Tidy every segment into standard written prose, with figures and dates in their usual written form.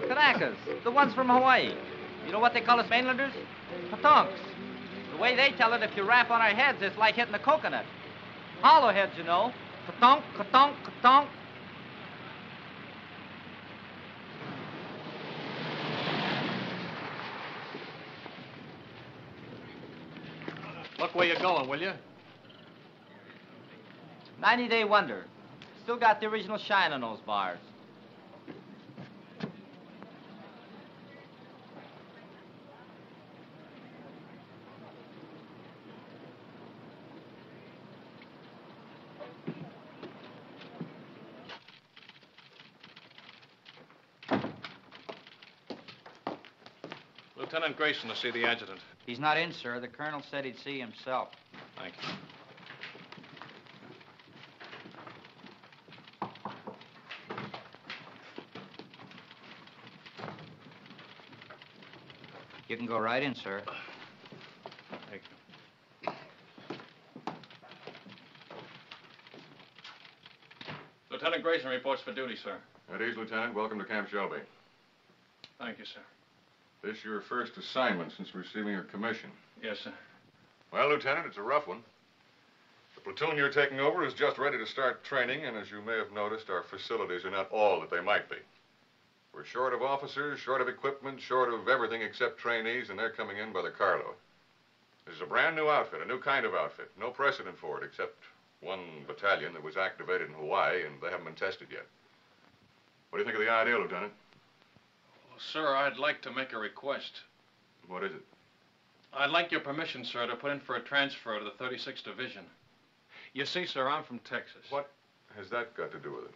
Kanakas, the ones from Hawaii. You know what they call us mainlanders? Patonks. The way they tell it, if you rap on our heads, it's like hitting a coconut. Hollow heads, you know. Katonk, katonk, katonk. Look where you're going, will you? 90-day wonder. Still got the original shine on those bars. Lieutenant Grayson to see the adjutant. He's not in, sir. The colonel said he'd see himself. Thank you. You can go right in, sir. Thank you. Lieutenant Grayson reports for duty, sir. At ease, Lieutenant. Welcome to Camp Shelby. Thank you, sir. This your first assignment since receiving your commission? Yes, sir. Well, Lieutenant, it's a rough one. The platoon you're taking over is just ready to start training, and as you may have noticed, our facilities are not all that they might be. We're short of officers, short of equipment, short of everything except trainees, and they're coming in by the carload. This is a brand new outfit, a new kind of outfit. No precedent for it except one battalion that was activated in Hawaii, and they haven't been tested yet. What do you think of the idea, Lieutenant? Well, sir, I'd like to make a request. What is it? I'd like your permission, sir, to put in for a transfer to the 36th Division. You see, sir, I'm from Texas. What has that got to do with it?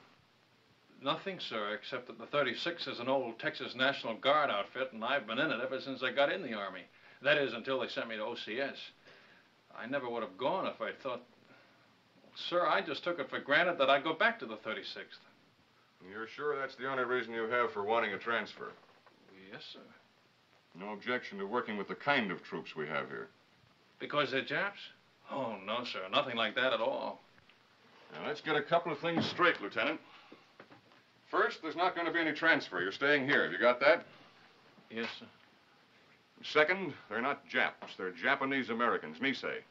Nothing, sir, except that the 36th is an old Texas National Guard outfit, and I've been in it ever since I got in the Army. That is, until they sent me to OCS. I never would have gone if I'd thought... Sir, I just took it for granted that I'd go back to the 36th. You're sure that's the only reason you have for wanting a transfer? Yes, sir. No objection to working with the kind of troops we have here? Because they're Japs? Oh, no, sir. Nothing like that at all. Now, let's get a couple of things straight, Lieutenant. First, there's not going to be any transfer. You're staying here. Have you got that? Yes, sir. Second, they're not Japs. They're Japanese Americans, Nisei,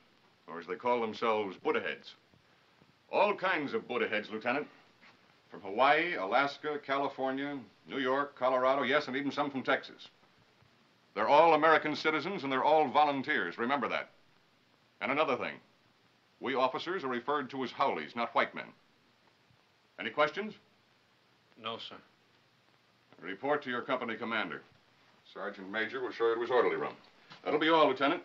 or as they call themselves, Buddha heads. All kinds of Buddha heads, Lieutenant. From Hawaii, Alaska, California, New York, Colorado, yes, and even some from Texas. They're all American citizens, and they're all volunteers. Remember that. And another thing. We officers are referred to as Howleys, not white men. Any questions? No, sir. Report to your company commander. Sergeant Major will show you to his orderly room. That'll be all, Lieutenant.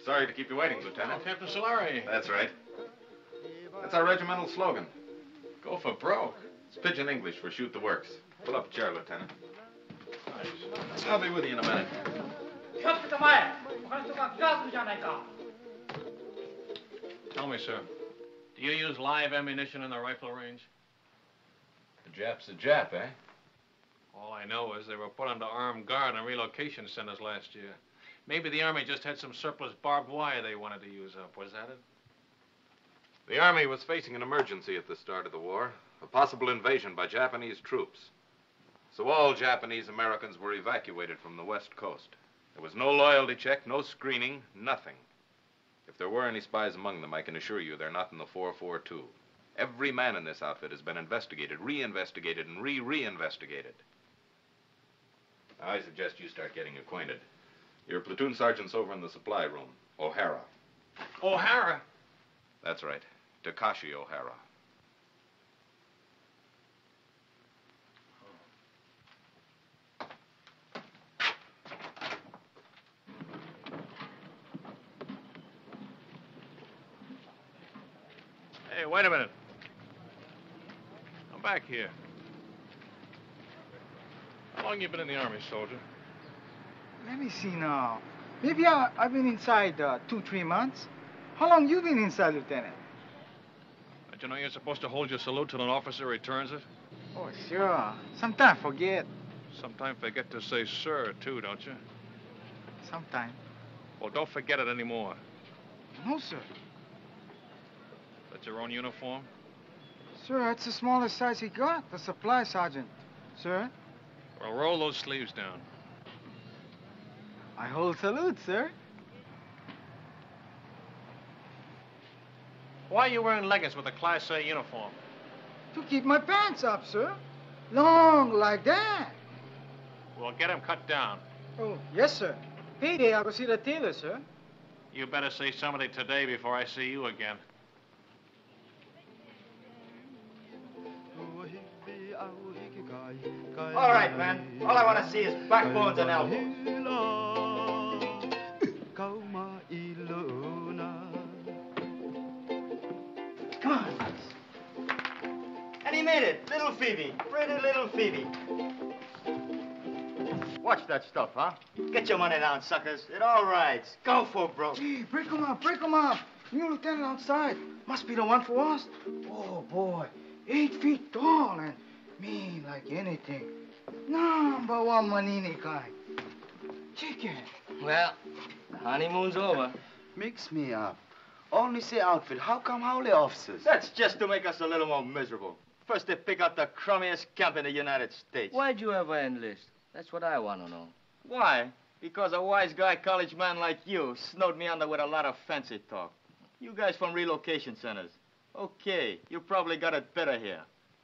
Sorry to keep you waiting, Lieutenant. Oh, Captain Solari. That's right. That's our regimental slogan. Go for broke. It's pidgin English for shoot the works. Pull up a chair, Lieutenant. Nice. I'll be with you in a minute. Tell me, sir, do you use live ammunition in the rifle range? The Jap's a Jap, eh? All I know is they were put under armed guard in relocation centers last year. Maybe the Army just had some surplus barbed wire they wanted to use up. Was that it? The Army was facing an emergency at the start of the war, a possible invasion by Japanese troops. So all Japanese Americans were evacuated from the West Coast. There was no loyalty check, no screening, nothing. If there were any spies among them, I can assure you they're not in the 442. Every man in this outfit has been investigated, re-investigated, and re-re-investigated. I suggest you start getting acquainted. Your platoon sergeant's over in the supply room, O'Hara. O'Hara? That's right, Takashi O'Hara. Hey, wait a minute. Come back here. How long you been in the Army, soldier? Let me see now. Maybe I've been inside 2-3 months. How long you been inside, Lieutenant? Don't you know you're supposed to hold your salute till an officer returns it? Oh, sure. Sometimes forget. Sometimes forget to say sir, too, don't you? Sometime. Well, don't forget it anymore. No, sir. That's your own uniform? Sir, that's the smallest size he got. The supply sergeant. Sir? Well, roll those sleeves down. I hold salute, sir. Why are you wearing leggings with a Class A uniform? To keep my pants up, sir. Long like that. Well, get them cut down. Oh, yes, sir. Payday, I'll go see the tailor, sir. You better see somebody today before I see you again. All right, man. All I want to see is backbones and elbows. Come on. And he made it. Little Phoebe. Pretty little Phoebe. Watch that stuff, huh? Get your money down, suckers. It all rides. Go for broke. Gee, break 'em up, break 'em up. New lieutenant outside. Must be the one for us. Oh, boy. 8 feet tall and mean like anything. Number one Manini kind. Chicken. Well, the honeymoon's over. Mix me up. Only say outfit. How come howly officers? That's just to make us a little more miserable. First they pick out the crummiest camp in the United States. Why'd you ever enlist? That's what I want to know. Why? Because a wise guy college man like you snowed me under with a lot of fancy talk. You guys from relocation centers. Okay, you probably got it better here.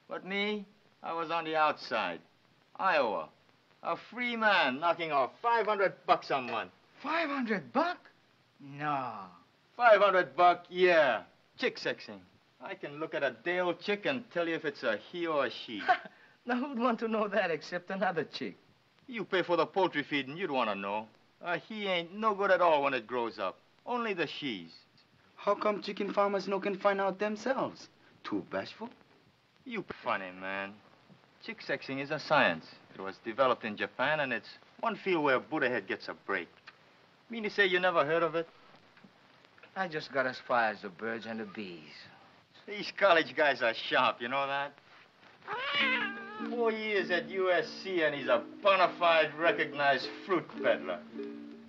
But me, I was on the outside. Iowa. A free man knocking off $500 a month. $500? No. $500, yeah. Chick sexing. I can look at a day-old chick and tell you if it's a he or a she. Now, who'd want to know that except another chick? You pay for the poultry feed and you'd want to know. A he ain't no good at all when it grows up. Only the she's. How come chicken farmers no can find out themselves? Too bashful? You funny, man. Chick sexing is a science. It was developed in Japan, and it's one field where Buddha head gets a break. Mean to say you never heard of it? I just got as far as the birds and the bees. These college guys are sharp, you know that? 4 years at USC, and he's a bona fide recognized fruit peddler.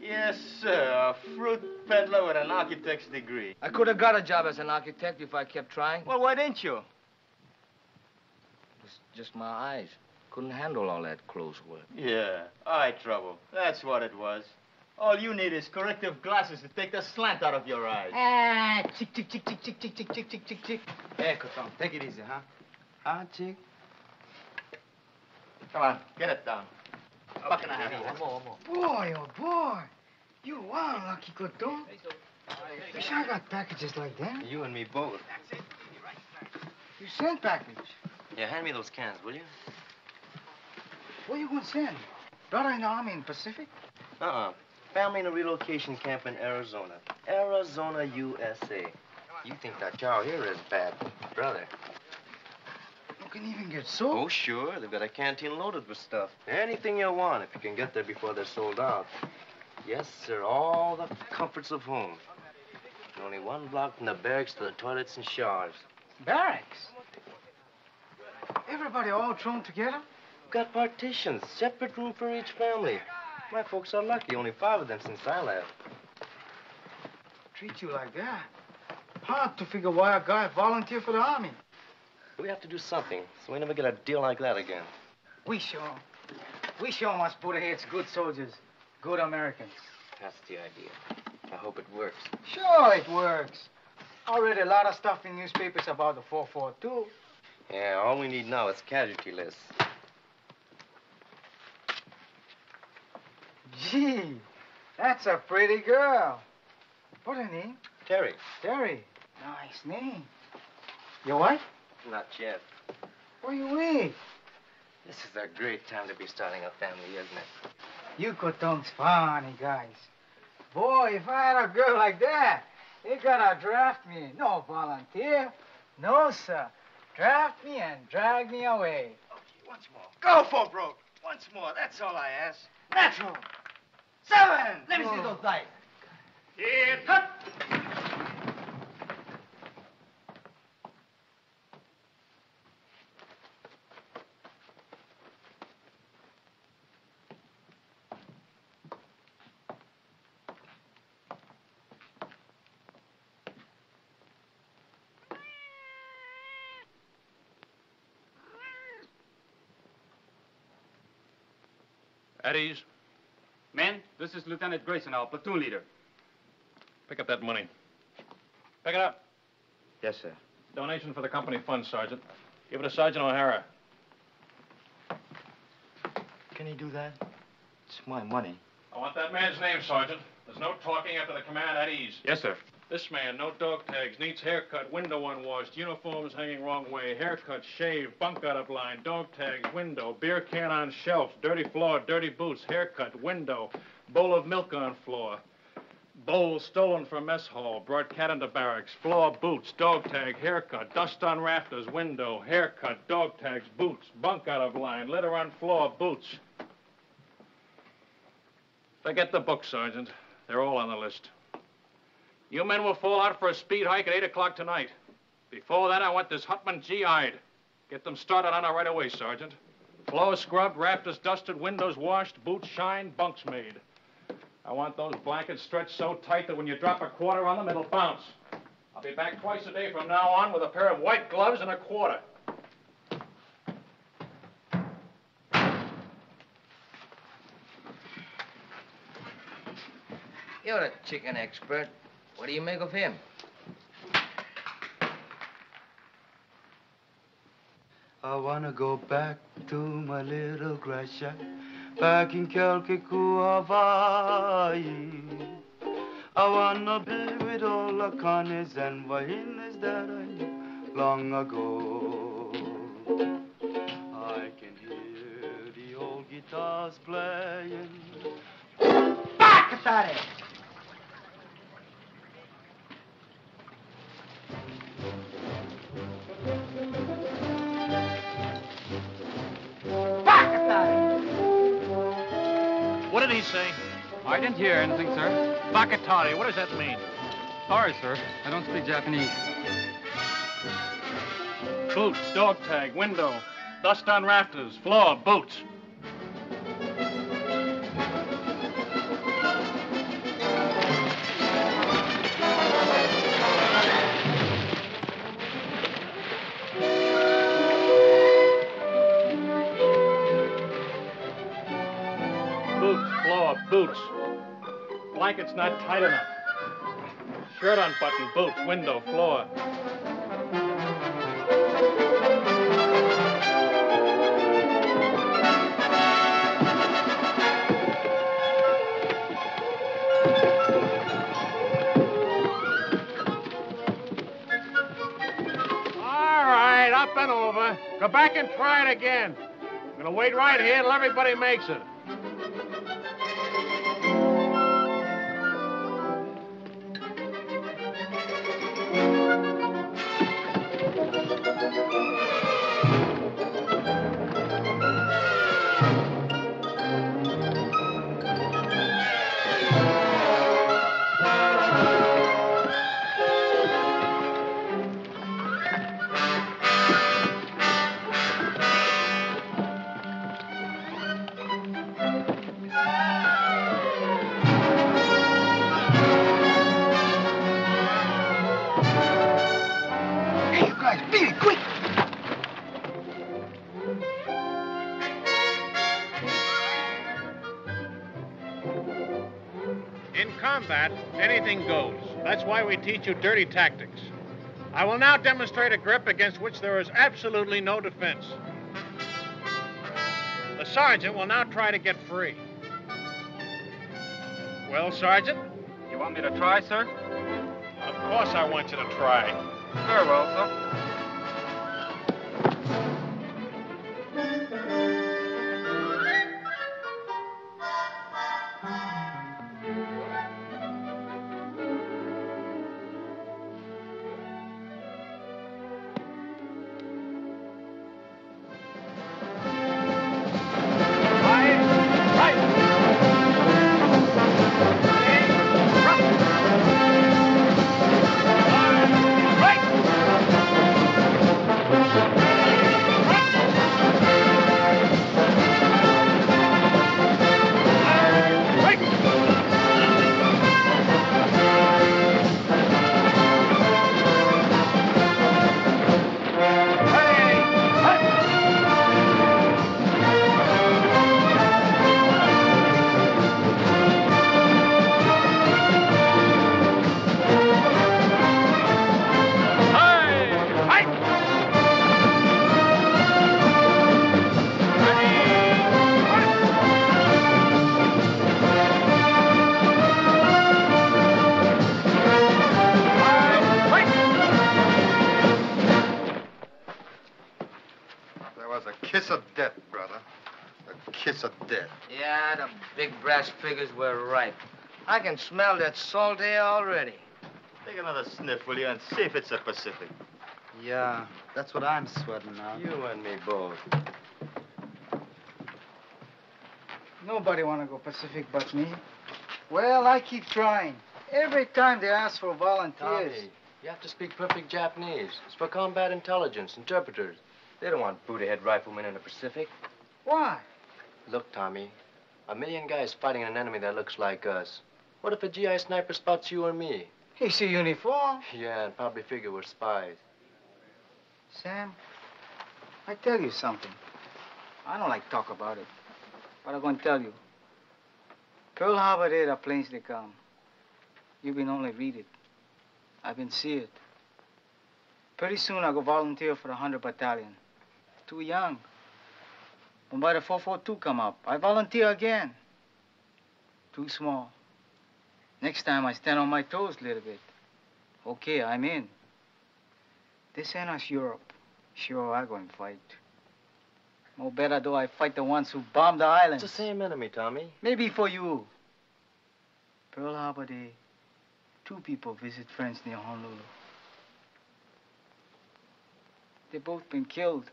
Yes, sir, a fruit peddler with an architect's degree. I could have got a job as an architect if I kept trying. Well, why didn't you? It was just my eyes. Couldn't handle all that close work. Yeah, eye trouble. That's what it was. All you need is corrective glasses to take the slant out of your eyes. Ah, chick, chick, chick, chick, chick, chick, chick, chick, chick, chick, chick. Hey, Coton, take it easy, huh? Huh, chick? Come on, get it down. Buck and a half. One more. Boy, oh, boy. You are lucky, Coton. Wish I got packages like that. You and me both. You send package. Yeah, hand me those cans, will you? Where you gonna send? Brother in the Army in Pacific? Uh-uh. Family in a relocation camp in Arizona. Arizona, USA. You think that cow here is bad, brother. You can even get soap. Oh, sure. They've got a canteen loaded with stuff. Anything you want if you can get there before they're sold out. Yes, sir. All the comforts of home. And only one block from the barracks to the toilets and showers. Barracks? Everybody all thrown together? Got partitions. Separate room for each family. My folks are lucky. Only 5 of them since I left. Treat you like that? Hard to figure why a guy volunteered for the Army. We have to do something so we never get a deal like that again. We show 'em. We show 'em us Buddha heads good soldiers, good Americans. That's the idea. I hope it works. Sure it works. I read a lot of stuff in newspapers about the 442. Yeah, all we need now is casualty lists. Gee, that's a pretty girl. What's her name? Terry. Terry. Nice name. Your wife? Not yet. Where you with? This is a great time to be starting a family, isn't it? You Coton's funny guys. Boy, if I had a girl like that, they gotta draft me. No volunteer. No, sir. draft me and drag me away. Okay, once more. Go for broke. Once more. That's all I ask. Natural. 7. Let me see those dice. Here, cut. At ease. Men, this is Lieutenant Grayson, our platoon leader. Pick up that money. Pick it up. Yes, sir. Donation for the company fund, Sergeant. Give it to Sergeant O'Hara. Can he do that? It's my money. I want that man's name, Sergeant. There's no talking after the command at ease. Yes, sir. This man, no dog tags, needs haircut, window unwashed, uniforms hanging wrong way, haircut, shave, bunk out of line, dog tags, window, beer can on shelf, dirty floor, dirty boots, haircut, window, bowl of milk on floor, bowl stolen from mess hall, brought cat into barracks, floor, boots, dog tag, haircut, dust on rafters, window, haircut, dog tags, boots, bunk out of line, litter on floor, boots. Forget the book, Sergeant. They're all on the list. You men will fall out for a speed hike at 8 o'clock tonight. Before that, I want this Hutman GI'd. Get them started on it right away, Sergeant. Floors scrubbed, rafters dusted, windows washed, boots shined, bunks made. I want those blankets stretched so tight that when you drop a quarter on them, it'll bounce. I'll be back twice a day from now on with a pair of white gloves and a quarter. You're a chicken expert. What do you make of him? I wanna go back to my little grass shack back in Calcasieu, Hawaii. I wanna be with all the Connies and Wahinas that I knew long ago. I can hear the old guitars playing. Back at it! What did he say? I didn't hear anything, sir. Bakatari, what does that mean? Sorry, sir. I don't speak Japanese. Boots, dog tag, window, dust on rafters, floor, boots. Boots. Blanket's not tight enough. Shirt unbuttoned, boots, window, floor. All right, up and over. Go back and try it again. I'm gonna wait right here till everybody makes it. Combat, anything goes. That's why we teach you dirty tactics. I will now demonstrate a grip against which there is absolutely no defense. The sergeant will now try to get free. Well, Sergeant? You want me to try, sir? Of course I want you to try. Very well, sir. Ah, the big brass figures were right. I can smell that salt air already. Take another sniff, will you, and see if it's the Pacific. Yeah, that's what I'm sweating now. You and me both. Nobody want to go Pacific but me. Well, I keep trying. Every time they ask for volunteers. Tommy, you have to speak perfect Japanese. It's for combat intelligence, interpreters. They don't want Buddha-head riflemen in the Pacific. Why? Look, Tommy, 1,000,000 guys fighting an enemy that looks like us. What if a GI sniper spots you or me? He see uniform. Yeah, and probably figure we're spies. Sam, I tell you something. I don't like talk about it, but I'm going to tell you. Pearl Harbor there, the planes they come. You been only read it. I've been see it. Pretty soon I'll go volunteer for the 100 Battalion. Too young. When by the 442 come up, I volunteer again. Too small. Next time I stand on my toes a little bit. Okay, I'm in. This ain't us Europe. Sure, I'm going to fight. No better do I fight the ones who bombed the islands. It's the same enemy, Tommy. Maybe for you. Pearl Harbor Day, 2 people visit friends near Honolulu. They both been killed.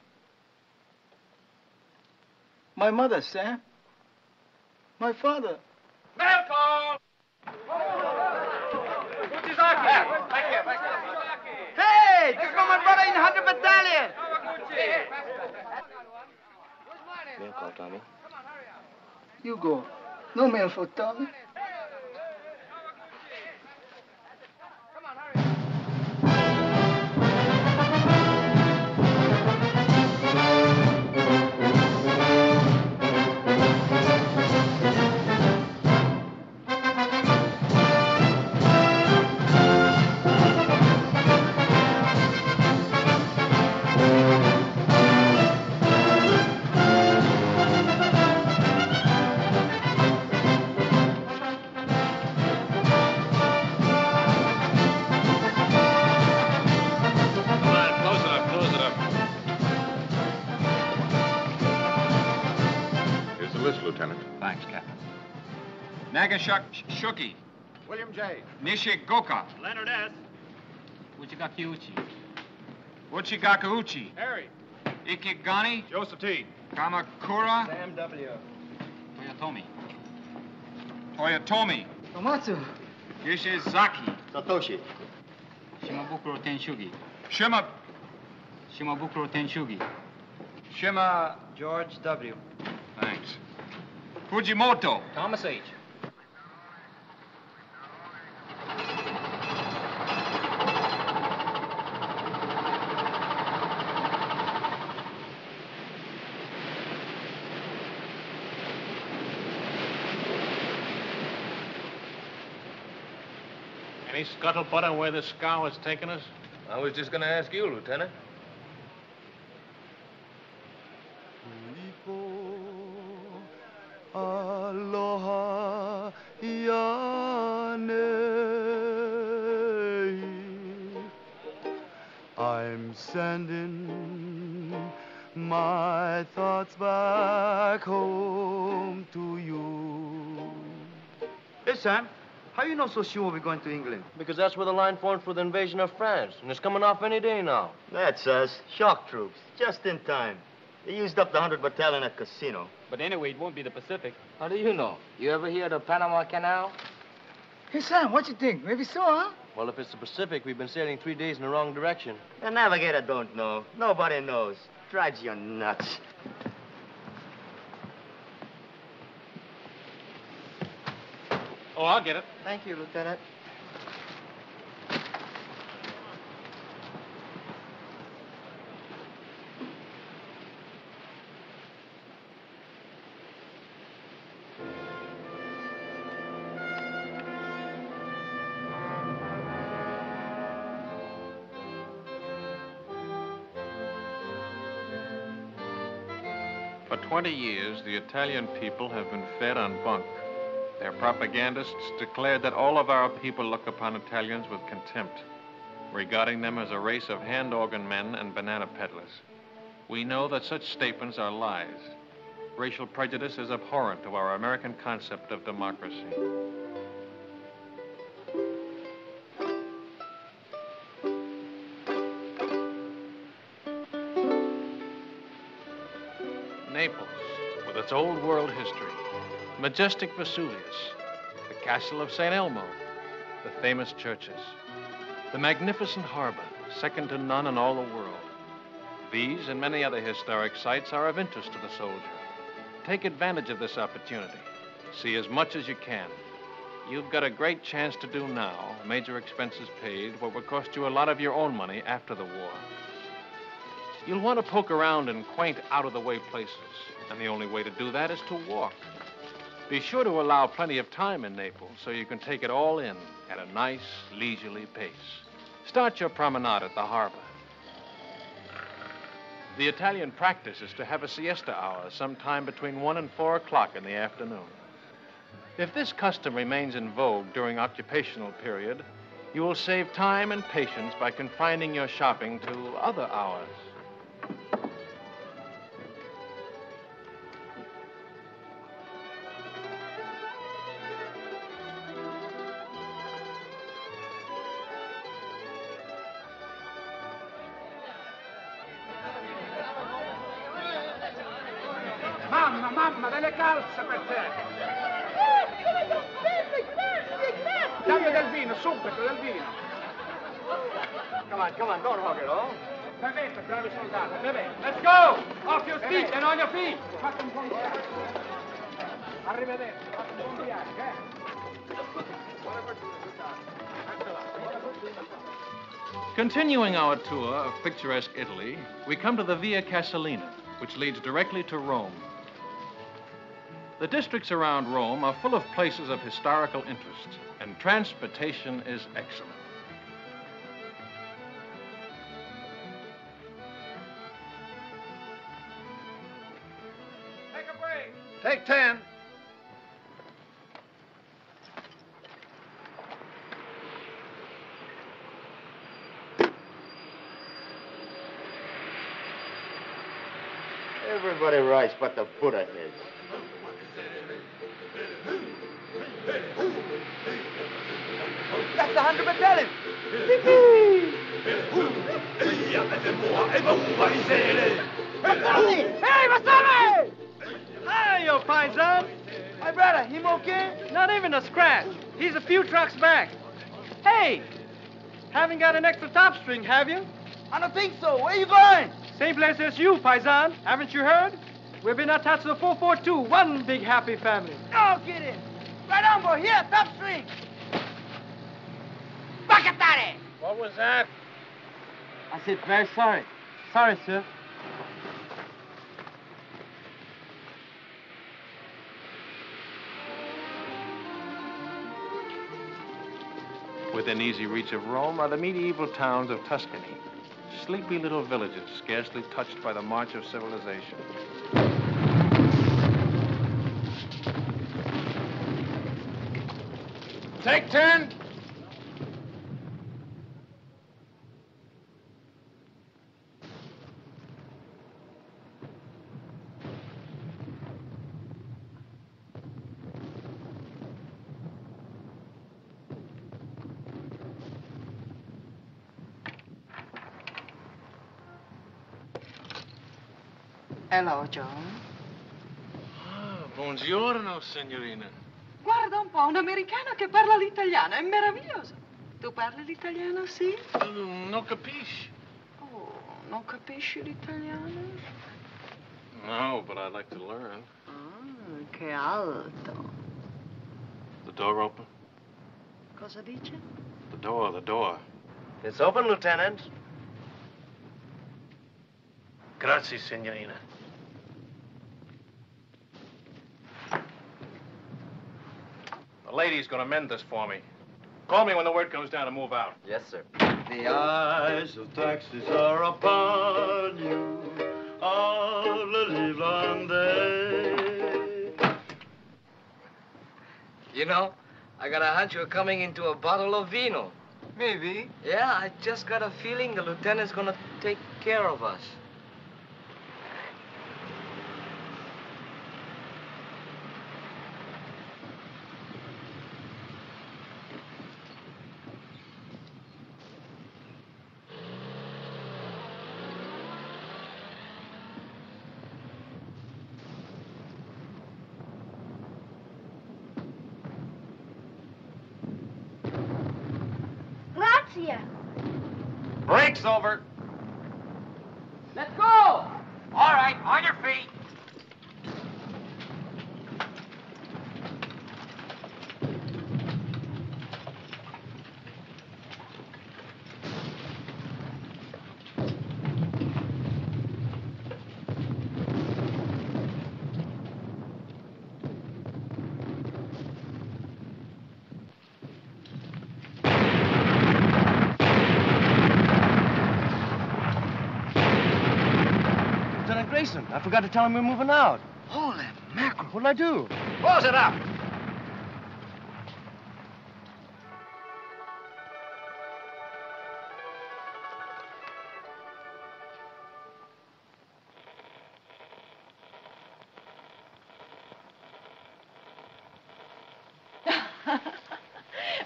My mother, Sam. My father. Malcolm! Hey, this is my brother in 100 Battalion. Mail call, Tommy. You go. No mail for Tommy. Shuki. William J. Nishigoka. Leonard S. Uchigaki Uchi. Uchigaka Uchi. Harry. Ikigani. Joseph T. Kamakura. Sam W. Toyotomi. Toyotomi. Tomatsu. Yishizaki. Satoshi. Shimabukuro Tenshugi. Shimabukuro Tenshugi. Shima. George W. Thanks. Fujimoto. Thomas H. Any scuttlebutt on where this scow is taking us? I was just going to ask you, Lieutenant. Aloha Yane. I'm sending my thoughts back home to you. Hey, Sam, how you know so sure we're going to England? Because that's where the line formed for the invasion of France, and it's coming off any day now. That's us. Shock troops. Just in time. They used up the 100 Battalion at Casino. But anyway, it won't be the Pacific. How do you know? You ever hear of the Panama Canal? Hey, Sam, what you think? Maybe so, huh? Well, if it's the Pacific, we've been sailing 3 days in the wrong direction. The navigator don't know. Nobody knows. Drives you nuts. Oh, I'll get it. Thank you, Lieutenant. For 20 years, the Italian people have been fed on bunk. Their propagandists declared that all of our people look upon Italians with contempt, regarding them as a race of hand organ men and banana peddlers. We know that such statements are lies. Racial prejudice is abhorrent to our American concept of democracy. Naples, with its old world history, majestic Vesuvius, the castle of St. Elmo, the famous churches, the magnificent harbor, second to none in all the world. These and many other historic sites are of interest to the soldier. Take advantage of this opportunity. See as much as you can. You've got a great chance to do now, major expenses paid, what will cost you a lot of your own money after the war. You'll want to poke around in quaint, out-of-the-way places, and the only way to do that is to walk. Be sure to allow plenty of time in Naples so you can take it all in at a nice, leisurely pace. Start your promenade at the harbor. The Italian practice is to have a siesta hour sometime between 1 and 4 o'clock in the afternoon. If this custom remains in vogue during occupational period, you will save time and patience by confining your shopping to other hours. Mamma, delle calze per te! Dammi del vino, subito, del vino! Come on, don't hug it, oh? Bevete, bravi soldati, bevete. Let's go! Off your feet and on your feet! Fate un buon viaggio. Arrivederci, fate un buon viaggio, Buona fortuna, soldati. Continuing our tour of picturesque Italy, we come to the Via Casalina, which leads directly to Rome. The districts around Rome are full of places of historical interest, and transportation is excellent. Take a break. Take 10. Everybody writes but the Buddha heads. That's the 100 Battalion. Hey, Vasari! Hey, you paisan! My brother, him okay? Not even a scratch. He's a few trucks back. Hey! Haven't got an extra top string, have you? I don't think so. Where you going? Same place as you, paisan. Haven't you heard? We've been attached to the 442, one big happy family. No kidding. Right on, boy. Here, top string. Bacatare! What was that? I said, very sorry. Sorry, sir. Within easy reach of Rome are the medieval towns of Tuscany. Sleepy little villages, scarcely touched by the march of civilization. Take 10. Hello, John. Ah, buongiorno, signorina. Guarda un po', un americano che parla l'italiano, è meraviglioso. Tu parli l'italiano, sì? Non capisci? Oh, non capisci l'italiano? No, but I'd like to learn. Ah, che alto. The door open? Cosa dice? The door. It's open, Lieutenant. Grazie, signorina. The lady's gonna mend this for me. Call me when the word comes down to move out. Yes, sir. The eyes of taxes are upon you all the livelong day. You know, I got a hunch you're coming into a bottle of vino. Maybe. Yeah, I just got a feeling the lieutenant's gonna take care of us. Gracia. Break's over. Let's go! All right, on your feet. I forgot to tell him we're moving out. Holy mackerel. What'd I do? Close it up.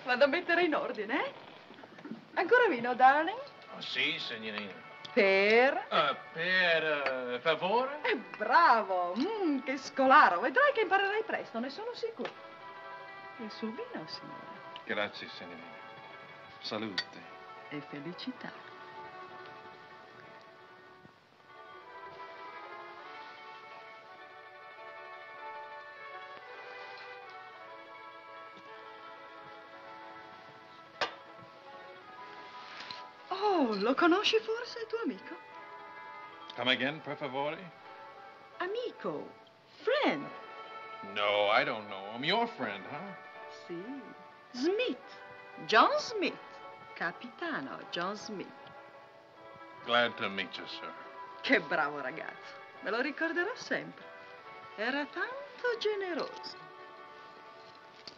Vado a mettere in ordine, eh? Ancora vino, darling? Oh, sì, signorina. Per? Per favore? Bravo! Che scolaro! Vedrai che imparerai presto, ne sono sicuro. Il suo vino, signore. Grazie, signorina. Salute. E felicità. Oh, lo conosci forse, il tuo amico? Come again, per favore? Amico. Friend. No, I don't know him. Your friend, huh? Sì. Smith. John Smith. Capitano John Smith. Glad to meet you, sir. Che bravo ragazzo. Me lo ricorderò sempre. Era tanto generoso.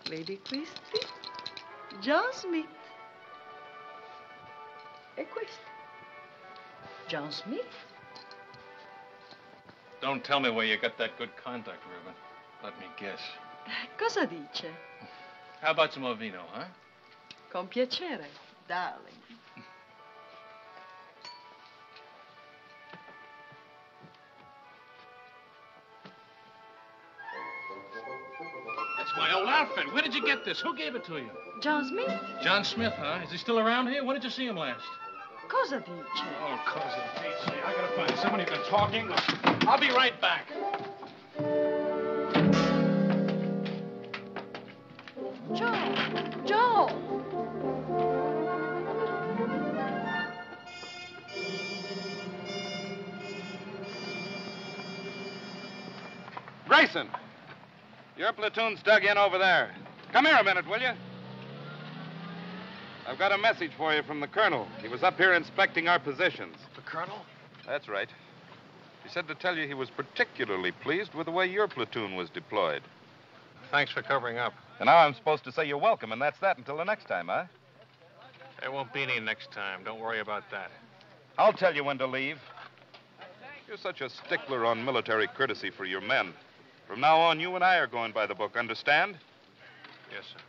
Vedi questi? John Smith. E questo? John Smith. Don't tell me where you got that good contact, Reuben. Let me guess. Cosa dice? How about some more vino, huh? Con piacere, darling. That's my old outfit. Where did you get this? Who gave it to you? John Smith? John Smith, huh? Is he still around here? When did you see him last? Cosa dice? Oh, cosa dice. I gotta find someone who can talk English. I'll be right back. Joe! Grayson, your platoon's dug in over there. Come here a minute, will you? I've got a message for you from the colonel. He was up here inspecting our positions. The colonel? That's right. He said to tell you he was particularly pleased with the way your platoon was deployed. Thanks for covering up. And now I'm supposed to say you're welcome, and that's that until the next time, huh? There won't be any next time. Don't worry about that. I'll tell you when to leave. You're such a stickler on military courtesy for your men. From now on, you and I are going by the book, understand? Yes, sir.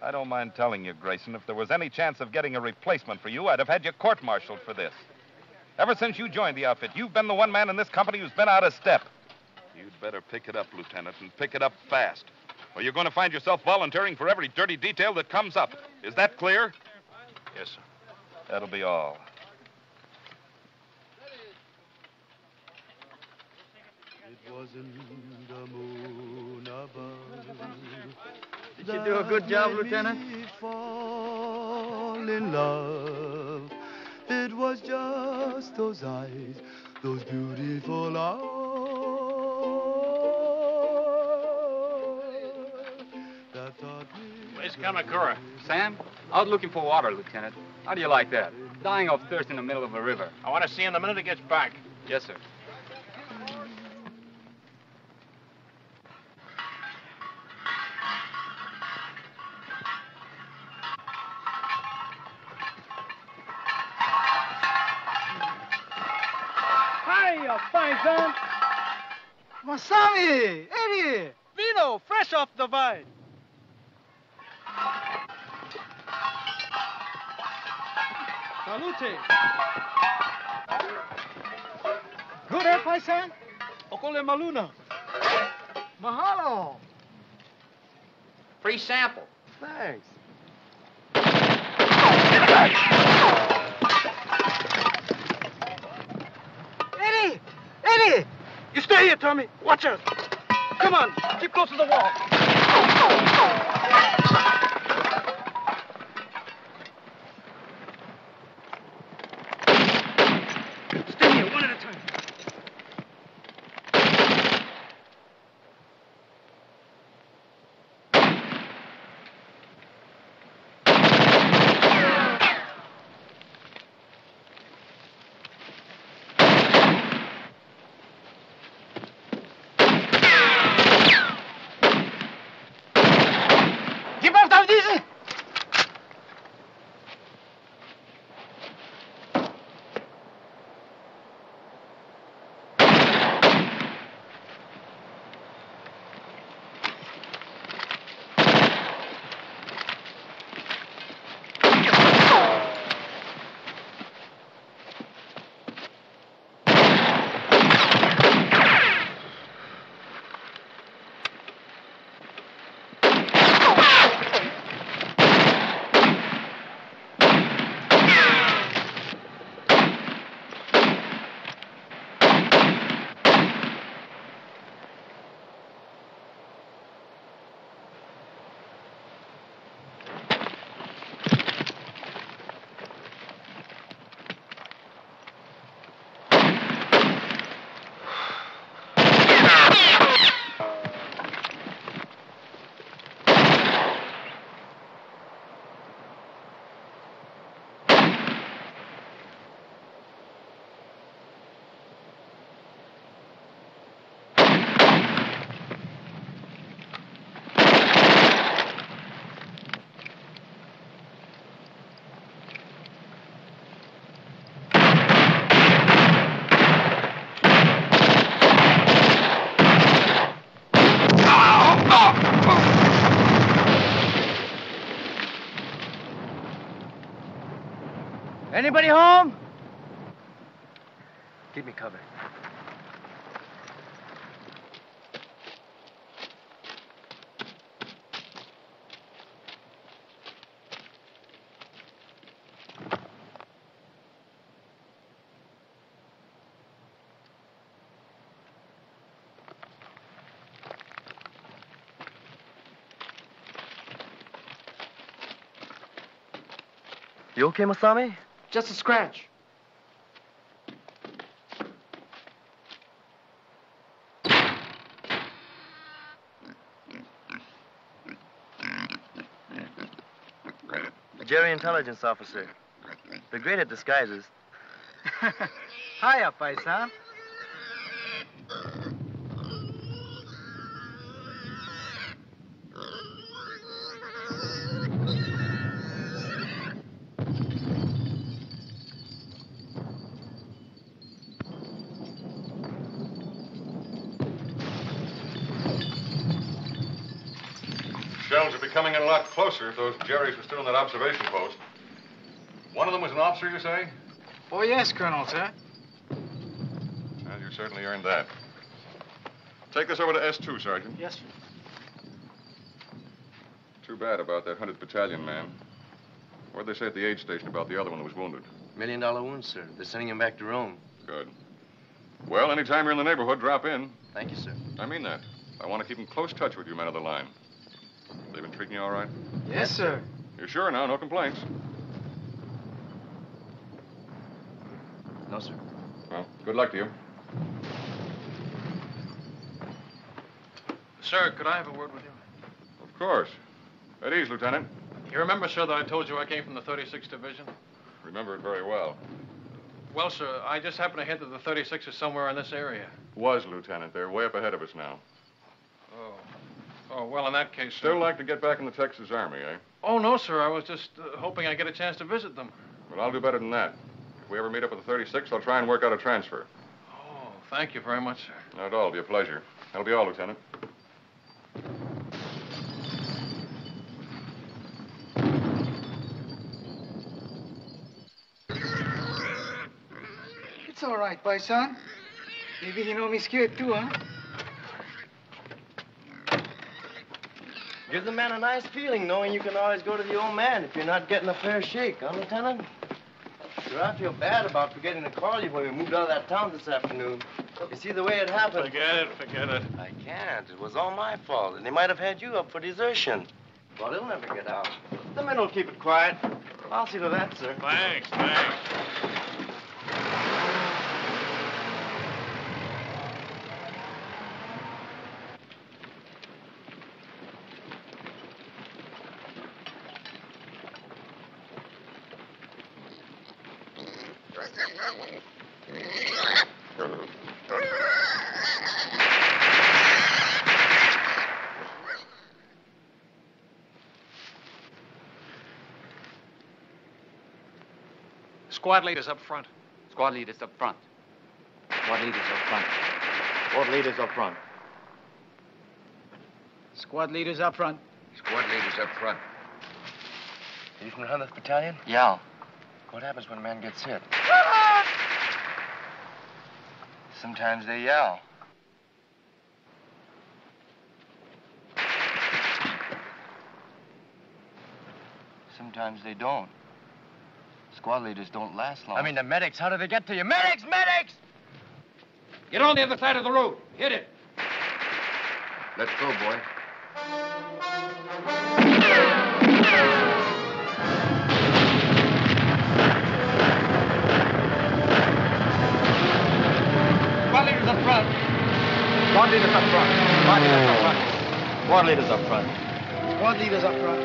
I don't mind telling you, Grayson, if there was any chance of getting a replacement for you, I'd have had you court-martialed for this. Ever since you joined the outfit, you've been the one man in this company who's been out of step. You'd better pick it up, Lieutenant, and pick it up fast. Or you're going to find yourself volunteering for every dirty detail that comes up. Is that clear? Yes, sir. That'll be all. It wasn't the moon above. Did you do a good job, Lieutenant? Fall in love. It was just those eyes, those beautiful eyes. That taught me. Where's Kamakura? Sam, out looking for water, Lieutenant. How do you like that? Dying of thirst in the middle of a river. I want to see him the minute he gets back. Yes, sir. Fine, son. Masami, Eddie. Vino, fresh off the vine. Salute. Good, eh, paisan? Okole maluna. Mahalo. Free sample. Thanks. Eddie! Eddie! You stay here, Tommy. Watch out. Come on. Keep close to the wall. Stay here, one at a time. Anybody home? Keep me covered. You okay, Masami? Just a scratch. Jerry, intelligence officer. They're great at disguises. Hiya, paisan. Shells would be coming in a lot closer if those Jerrys were still in that observation post. One of them was an officer, you say? Oh, yes, Colonel, sir. Well, you certainly earned that. Take this over to S2, Sergeant. Yes, sir. Too bad about that 100th Battalion man. What'd they say at the aid station about the other one that was wounded? $1 million wound, sir. They're sending him back to Rome. Good. Well, anytime you're in the neighborhood, drop in. Thank you, sir. I mean that. I want to keep in close touch with you men of the line. They've been treating you all right? Yes, sir. You're sure now? No complaints? No, sir. Well, good luck to you. Sir, could I have a word with you? Of course. At ease, Lieutenant. You remember, sir, that I told you I came from the 36th Division? Remember it very well. Well, sir, I just happened to hear that the 36th is somewhere in this area. Was, Lieutenant. They're way up ahead of us now. Oh. Oh, well, in that case, Still like to get back in the Texas Army, eh? Oh, no, sir. I was just hoping I'd get a chance to visit them. Well, I'll do better than that. If we ever meet up with the 36th, I'll try and work out a transfer. Oh, thank you very much, sir. Not at all. It'll be a pleasure. That'll be all, Lieutenant. It's all right, paisan. Maybe he know me scared too, huh? Gives the man a nice feeling knowing you can always go to the old man if you're not getting a fair shake, huh, Lieutenant? Sir, I feel bad about forgetting to call you when we moved out of that town this afternoon. You see the way it happened. Forget it. I can't. It was all my fault, and they might have had you up for desertion. Well, they'll never get out. The men will keep it quiet. I'll see to that, sir. Thanks. Squad leaders up front. Squad leaders up front. Squad leaders up front. Squad leaders up front. Squad leaders up front. Squad leaders up front. Are you from the 100th Battalion? Yeah. What happens when a man gets hit? Sometimes they yell. Sometimes they don't. Squad leaders don't last long. I mean, the medics. How do they get to you? Medics! Medics! Get on the other side of the road. Hit it. Let's go, boy. Squad leaders up front. Squad leaders up front. Squad leaders up front. Squad leaders up front. Squad leaders up front.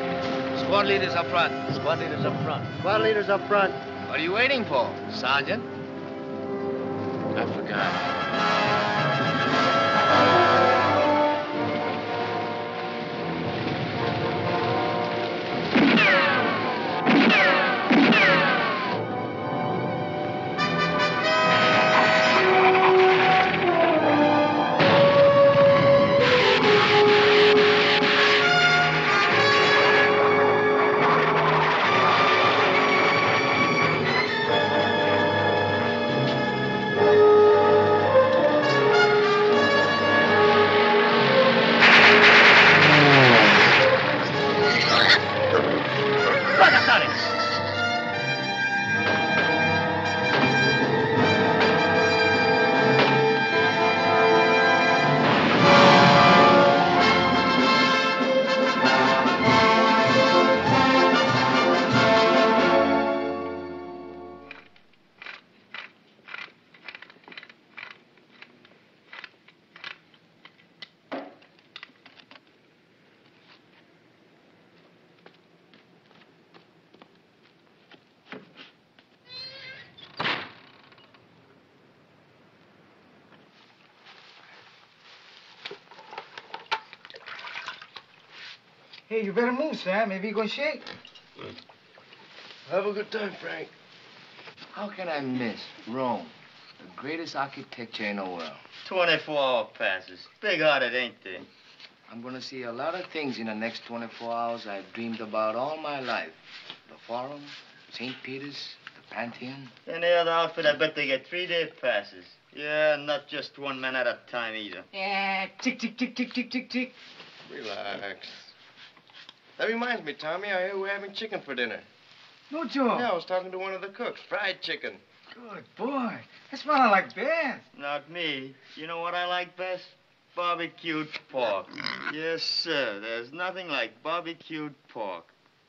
Squad leaders up front. Squad leaders up front. Squad leaders up front. What are you waiting for, Sergeant? I forgot. Hey, you better move, Sam. Maybe you're going to shake. Have a good time, Frank. How can I miss Rome, the greatest architecture in the world? 24-hour passes. Big-hearted, ain't they? I'm going to see a lot of things in the next 24 hours I've dreamed about all my life. The Forum, St. Peter's, the Pantheon. Any other outfit, I bet they get 3-day passes. Yeah, not just one man at a time either. Yeah, tick, tick, tick, tick, tick, tick, tick. Relax. That reminds me, Tommy, I hear we're having chicken for dinner. No joke. Yeah, I was talking to one of the cooks. Fried chicken. Good boy. That's what I like best. Not me. You know what I like best? Barbecued pork. Yes, sir. There's nothing like barbecued pork.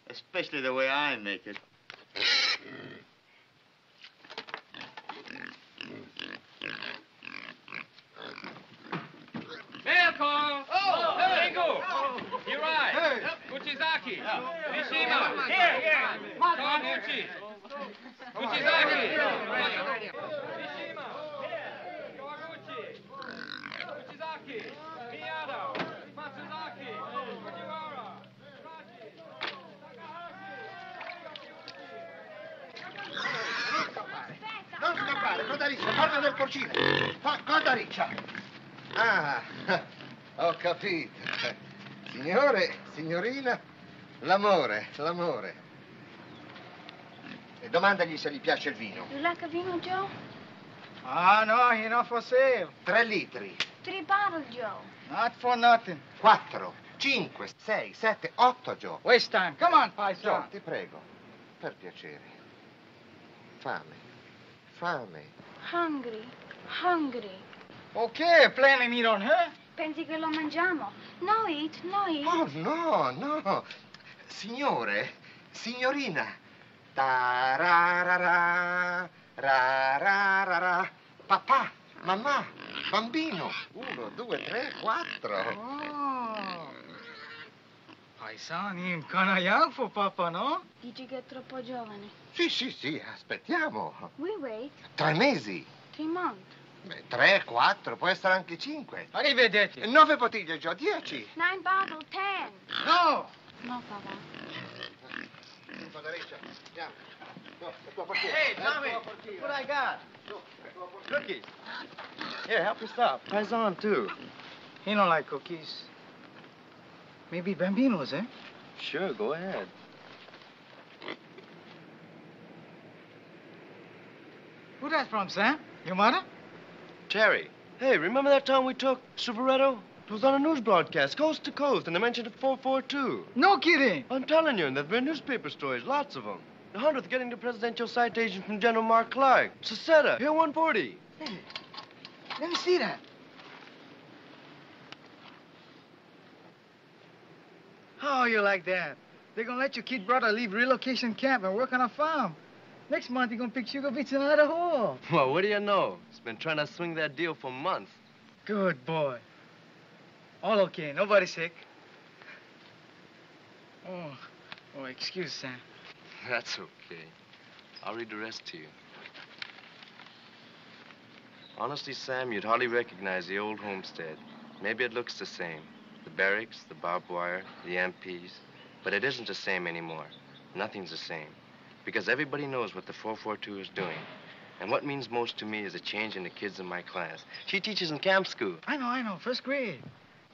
Especially the way I make it. Mail call. Oh, hey. Ringo. Hirai. Hey. Uchizaki. Mishima. Here. Kawaguchi. Uchizaki. Mishima. Kawaguchi. Uchizaki. Miyada. Matsuzaki. Fujiwara. Kaji. Non scappare, coda riccia, porta del porcino. Coda riccia. Ah, ho capito. Signore, signorina, l'amore. E domandagli se gli piace il vino. You like a vino, Joe? Ah, no, you're not for sale. 3 litri. 3 bottles, Joe. Not for nothing. 4, 5, 6, 7, 8, Joe. Waste time. Come on, Joe, paisa. ti prego. Per piacere. Fame. Hungry. Ok, planning meat on her? Pensi che lo mangiamo? No eat. Oh, no. Signore, signorina. Ta-ra-ra-ra, ra-ra-ra-ra. Papà, mamma, bambino. 1, 2, 3, 4. Oh. Paisani, ancora young for Papa, no? Dici che è troppo giovane. Sì, aspettiamo. We wait. 3 mesi. 3 months. 3, 4, può essere anche 5. Arrivederci. 9 bottiglie, Gio, 10. 9 bottle, 10. No! No, papà. Andiamo. Hey, Tommy, what I got? Cookies. Here, help yourself. Paisan, too. He don't like cookies. Maybe Bambino's, eh? Sure, go ahead. Who that from, Sam? Your mother? Terry. Hey, remember that time we took Superetto? It was on a news broadcast, coast to coast, and they mentioned 442. No kidding. I'm telling you, and there've been newspaper stories, lots of them. The 100th getting the presidential citation from General Mark Clark. Seceta, here 140. Hey, let me see that. How you like that? They're gonna let your kid brother leave relocation camp and work on a farm. Next month, you're gonna pick sugar beets in Idaho. Well, what do you know? He's been trying to swing that deal for months. Good boy. All okay, nobody sick. Oh, excuse, Sam. That's okay. I'll read the rest to you. Honestly, Sam, you'd hardly recognize the old homestead. Maybe it looks the same. The barracks, the barbed wire, the MPs. But it isn't the same anymore. Nothing's the same. Because everybody knows what the 442 is doing. And what means most to me is a change in the kids in my class. She teaches in camp school. I know, first grade.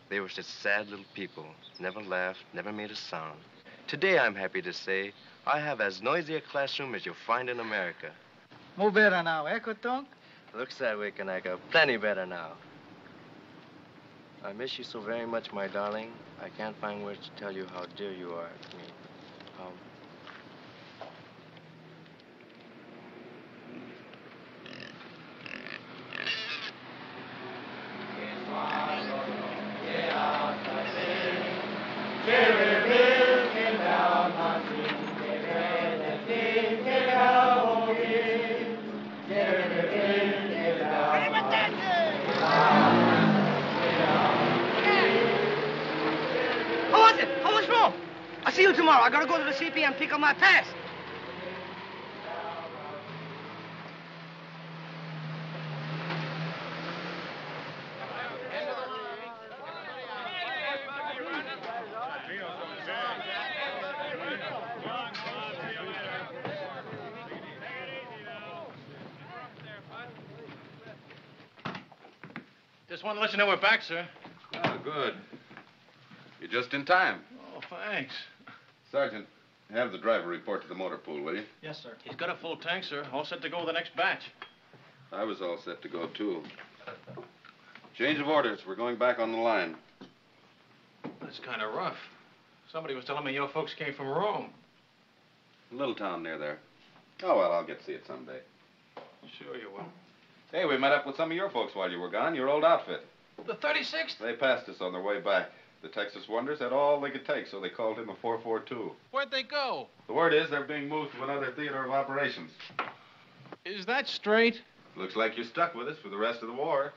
They were such sad little people. Never laughed, never made a sound. Today, I'm happy to say, I have as noisy a classroom as you'll find in America. More better now, eh, Kotonk? Looks that way, Kanaka. Plenty better now. I miss you so very much, my darling. I can't find words to tell you how dear you are to me. How... How was Rome? I'll see you tomorrow. I gotta go to the CP and pick up my pass. Just want to let you know we're back, sir. Oh, good. You're just in time. Oh, thanks. Sergeant, have the driver report to the motor pool, will you? Yes, sir. He's got a full tank, sir. All set to go with the next batch. I was all set to go, too. Change of orders. We're going back on the line. That's kind of rough. Somebody was telling me your folks came from Rome. A little town near there. Oh, well, I'll get to see it someday. Sure you will. Hey, we met up with some of your folks while you were gone, your old outfit. The 36th? They passed us on their way back. The Texas Wonders had all they could take, so they called him a 442. Where'd they go? The word is they're being moved to another theater of operations. Is that straight? Looks like you're stuck with us for the rest of the war.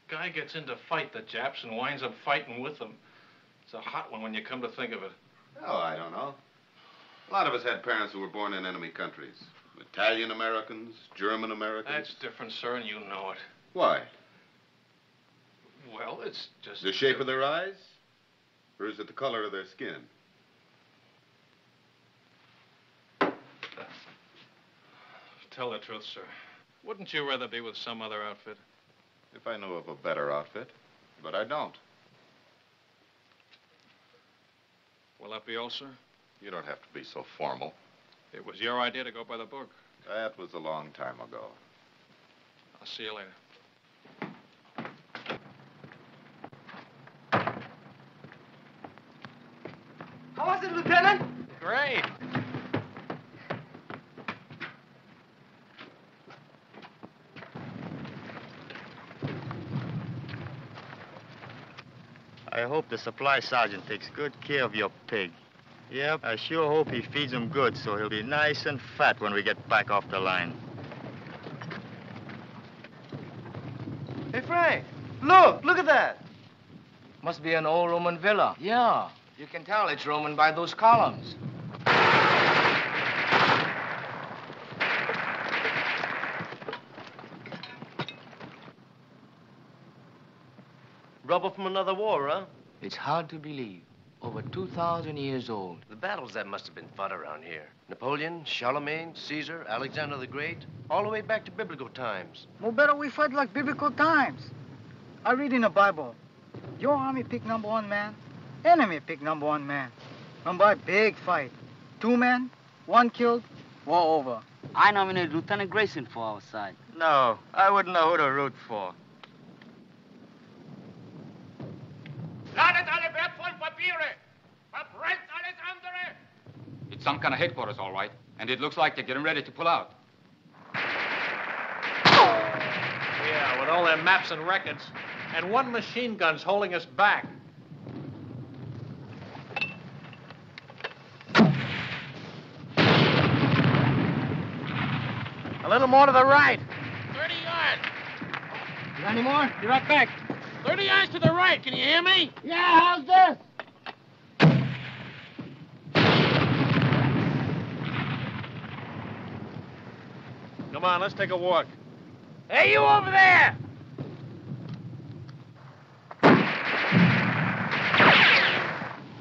Guy gets in to fight the Japs and winds up fighting with them. It's a hot one when you come to think of it. Oh, I don't know. A lot of us had parents who were born in enemy countries. Italian Americans, German Americans. That's different, sir, and you know it. Why? Well, it's just... The shape of their eyes? Or is it the color of their skin? Tell the truth, sir. Wouldn't you rather be with some other outfit? If I knew of a better outfit. But I don't. Will that be all, sir? You don't have to be so formal. It was your idea to go by the book. That was a long time ago. I'll see you later. How was it, Lieutenant? Great. I hope the supply sergeant takes good care of your pig. Yep, I sure hope he feeds him good so he'll be nice and fat when we get back off the line. Hey, Frank, look at that. Must be an old Roman villa. Yeah, you can tell it's Roman by those columns. Rubble from another war, huh? It's hard to believe. Over 2,000 years old. The battles that must have been fought around here. Napoleon, Charlemagne, Caesar, Alexander the Great, all the way back to biblical times. More better we fight like biblical times. I read in the Bible, your army pick number 1 man, enemy pick number 1 man. And by big fight, 2 men, 1 killed, war over. I nominated Lieutenant Grayson for our side. No, I wouldn't know who to root for. Ladet alle wertvollen Papiere! Verbrennt alles andere! It's some kind of headquarters, all right. And it looks like they're getting ready to pull out. Yeah, with all their maps and records. And 1 machine gun's holding us back. A little more to the right. 30 yards! You got any more? Be right back. 30 yards to the right, can you hear me? Yeah, how's this? Come on, let's take a walk. Hey, you over there!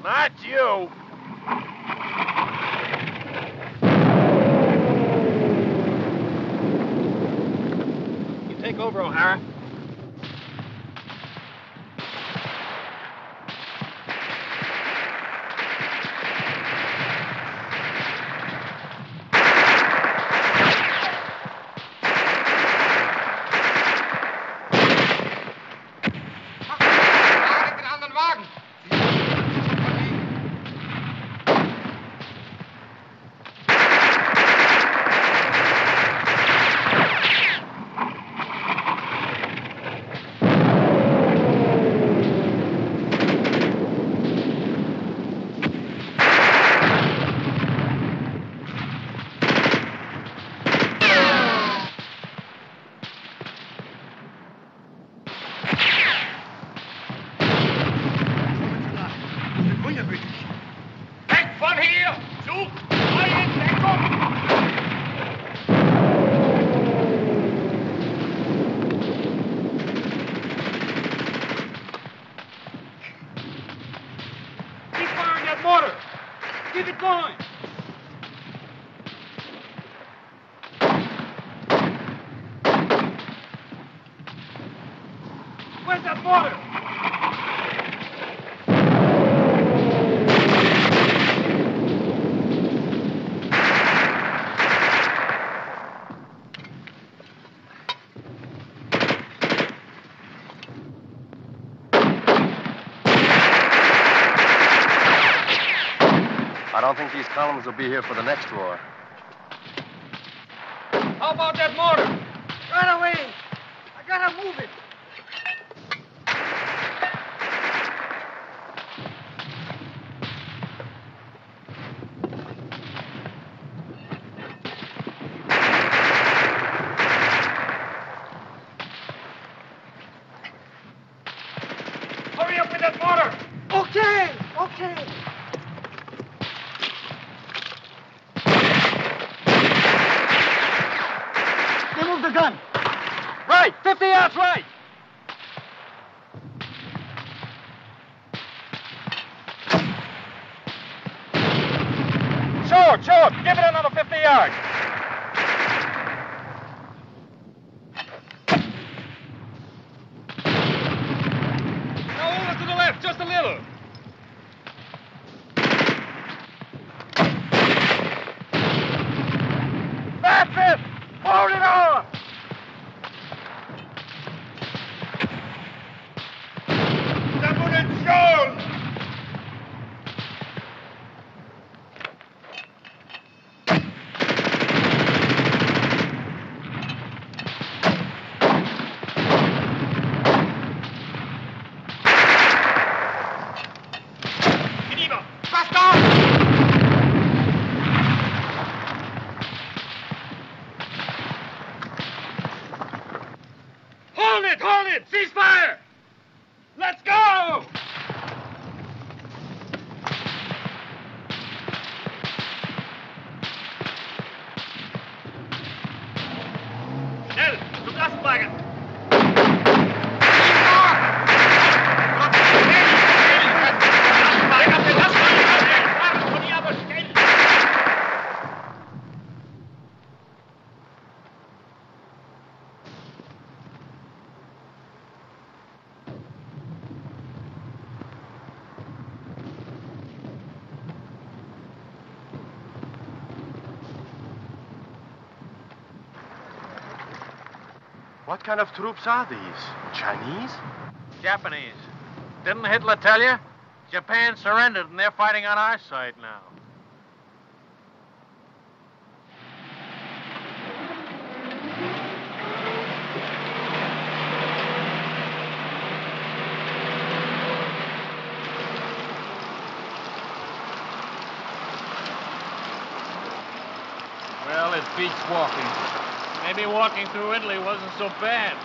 Not you. You take over, O'Hara. I don't think these columns will be here for the next war. How about that mortar? Right away. I gotta move it. Hurry up with that mortar! Okay, okay. Remove the gun. Right, 50 yards right! Short, give it another 50 yards. Now over to the left, just a little. That's it! Hold it on! Hold it! Cease fire! Let's go! Schnell, zum Lastwagen! What kind of troops are these? Chinese? Japanese. Didn't Hitler tell you? Japan surrendered and they're fighting on our side now. Well, it beats walking. Maybe walking through Italy wasn't so bad.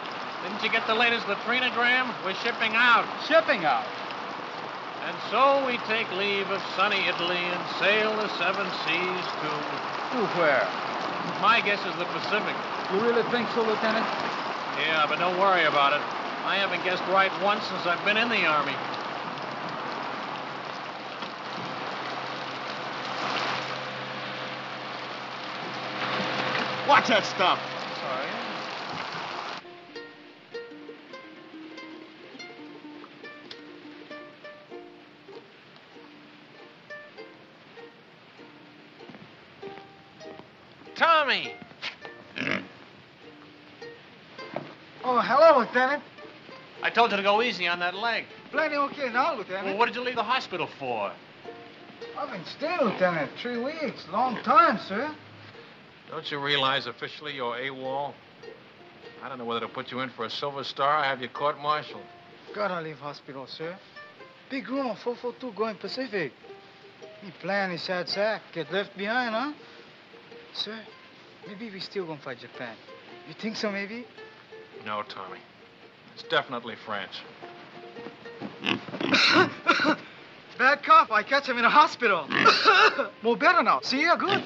Didn't you get the latest latrinogram? We're shipping out. Shipping out? And so we take leave of sunny Italy and sail the seven seas to... To where? My guess is the Pacific. You really think so, Lieutenant? Yeah, but don't worry about it. I haven't guessed right once since I've been in the Army. Watch that stuff. Sorry. Tommy! Oh, hello, Lieutenant. I told you to go easy on that leg. Plenty okay now, Lieutenant. Well, what did you leave the hospital for? I've been staying, Lieutenant. 3 weeks. Long time, sir. Don't you realize officially you're AWOL? I don't know whether to put you in for a Silver Star or have you court-martialed. Gotta leave hospital, sir. Big room on 442 going Pacific. Me plan is sad sack. Get left behind, huh? Sir, maybe we still gonna fight Japan. You think so, maybe? No, Tommy. It's definitely France. Bad cough. I catch him in a hospital. More better now. See ya? Good.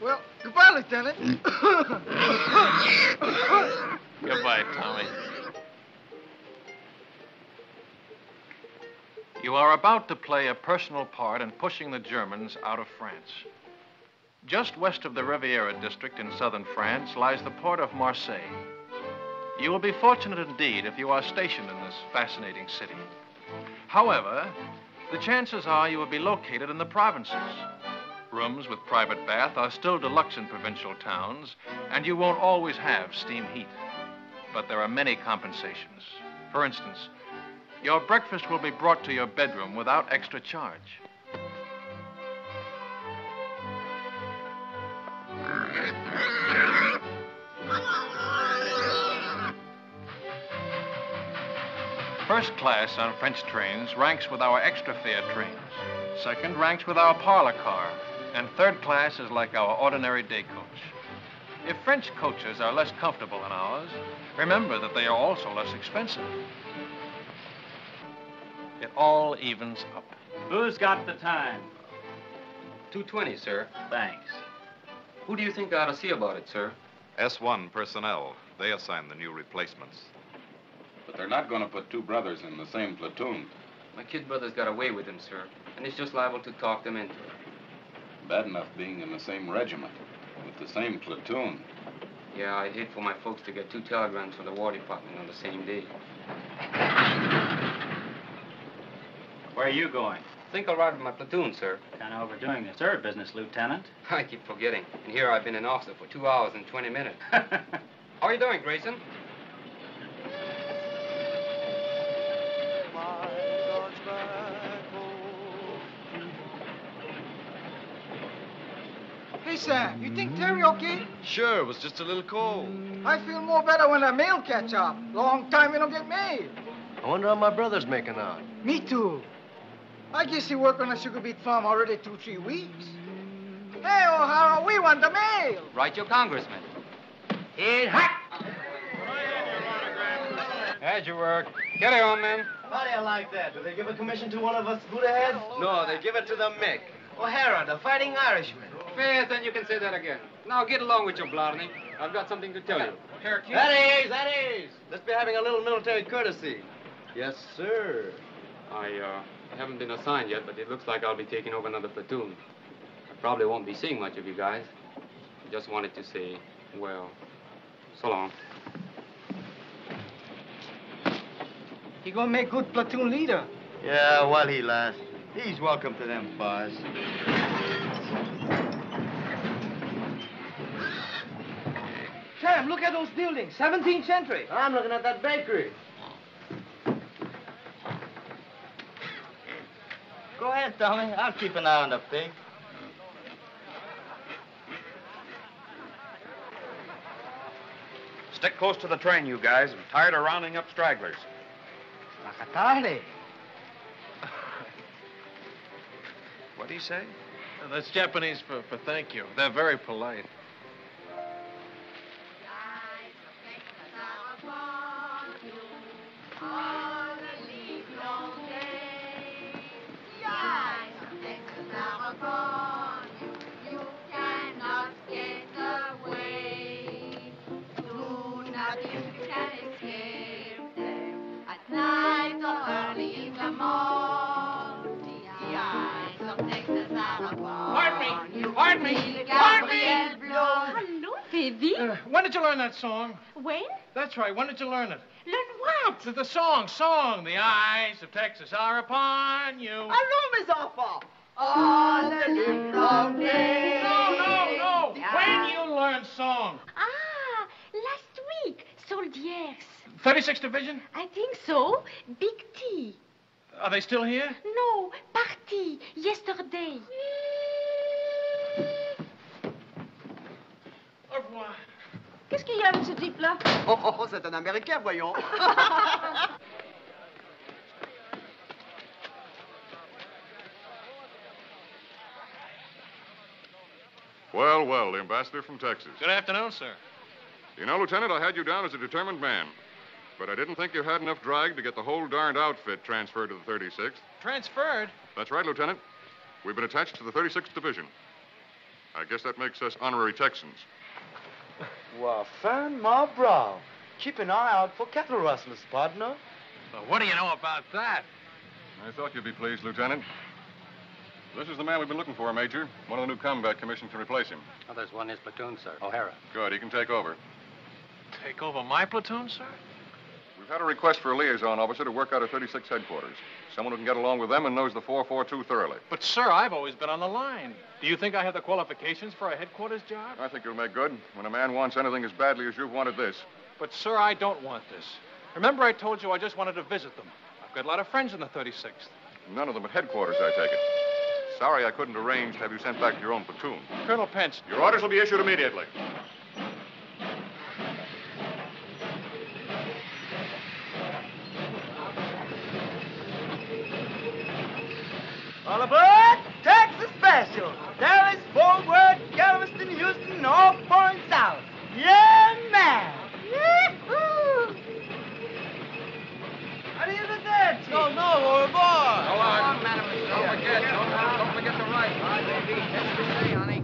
Well, goodbye, Lieutenant. Goodbye, Tommy. You are about to play a personal part in pushing the Germans out of France. Just west of the Riviera district in southern France lies the port of Marseille. You will be fortunate indeed if you are stationed in this fascinating city. However, the chances are you will be located in the provinces. Rooms with private bath are still deluxe in provincial towns, and you won't always have steam heat. But there are many compensations. For instance, your breakfast will be brought to your bedroom without extra charge. First class on French trains ranks with our extra fare trains. Second ranks with our parlor car. And third class is like our ordinary day coach. If French coaches are less comfortable than ours, remember that they are also less expensive. It all evens up. Who's got the time? 2:20, sir. Thanks. Who do you think I ought to see about it, sir? S1 personnel. They assign the new replacements. But they're not going to put two brothers in the same platoon. My kid brother's got away with him, sir, and he's just liable to talk them into it. Bad enough being in the same regiment, with the same platoon. Yeah, I'd hate for my folks to get two telegrams from the War Department on the same day. Where are you going? I think I'll ride with my platoon, sir. Kind of overdoing the third business, Lieutenant. I keep forgetting. And here I've been an officer for 2 hours and 20 minutes. How are you doing, Grayson? Hey, Sam, you think Terry okay? Sure, it was just a little cold. I feel more better when the mail catch up. Long time we don't get mail. I wonder how my brother's making out. Me too. I guess he worked on a sugar beet farm already 2-3 weeks. Hey, O'Hara, we want the mail. Write your congressman. It's hot. How'd you work? Get it on, men. How do you like that? Do they give a commission to one of us Buddha heads? No, they give it to the Mick. O'Hara, the fighting Irishman. Fair, then you can say that again. Now get along with your Blarney. I've got something to tell you. That is. Let's be having a little military courtesy. Yes, sir. I haven't been assigned yet, but it looks like I'll be taking over another platoon. I probably won't be seeing much of you guys. I just wanted to say, well, so long. He gonna make good platoon leader. Yeah, while he lasts. He's welcome to them bars. Sam, look at those buildings. 17th century. I'm looking at that bakery. Go ahead, Tommy. I'll keep an eye on the pig. Stick close to the train, you guys. I'm tired of rounding up stragglers. Makatare. What'd he say? That's Japanese for thank you. They're very polite. Pardon me. Hello, baby. When did you learn that song? When? That's right. When did you learn it? Learn what? The song. The eyes of Texas are upon you. Allons, mes enfants. On the livelong day. No. When you learned song? Ah, last week. Soldiers. 36th Division? I think so. Big T. Are they still here? No, party. Yesterday. Au revoir. Qu'est-ce qu'il y a avec ce type-là? Oh, c'est un Américain, voyons. Well, the ambassador from Texas. Good afternoon, sir. You know, Lieutenant, I had you down as a determined man. But I didn't think you had enough drag to get the whole darned outfit transferred to the 36th. Transferred? That's right, Lieutenant. We've been attached to the 36th Division. I guess that makes us honorary Texans. Well, fan my brow. Keep an eye out for cattle rustlers, partner. Well, what do you know about that? I thought you'd be pleased, Lieutenant. This is the man we've been looking for, Major. One of the new combat commissions to replace him. Oh, there's one in his platoon, sir. O'Hara. Good, he can take over. Take over my platoon, sir? We've had a request for a liaison officer to work out of 36 headquarters. Someone who can get along with them and knows the 442 thoroughly. But, sir, I've always been on the line. Do you think I have the qualifications for a headquarters job? I think you'll make good when a man wants anything as badly as you've wanted this. But, sir, I don't want this. Remember I told you I just wanted to visit them. I've got a lot of friends in the 36th. None of them at headquarters, I take it. Sorry I couldn't arrange to have you sent back to your own platoon. Colonel Pence. Your orders will be issued immediately. All aboard, Texas Special. Dallas, Fort Worth, Galveston, Houston, all pouring south. Yeah, man. Yee-hoo. Arrivederci. No, au revoir. Go on, madam. Don't forget the right. All right, baby. That's what you say, honey.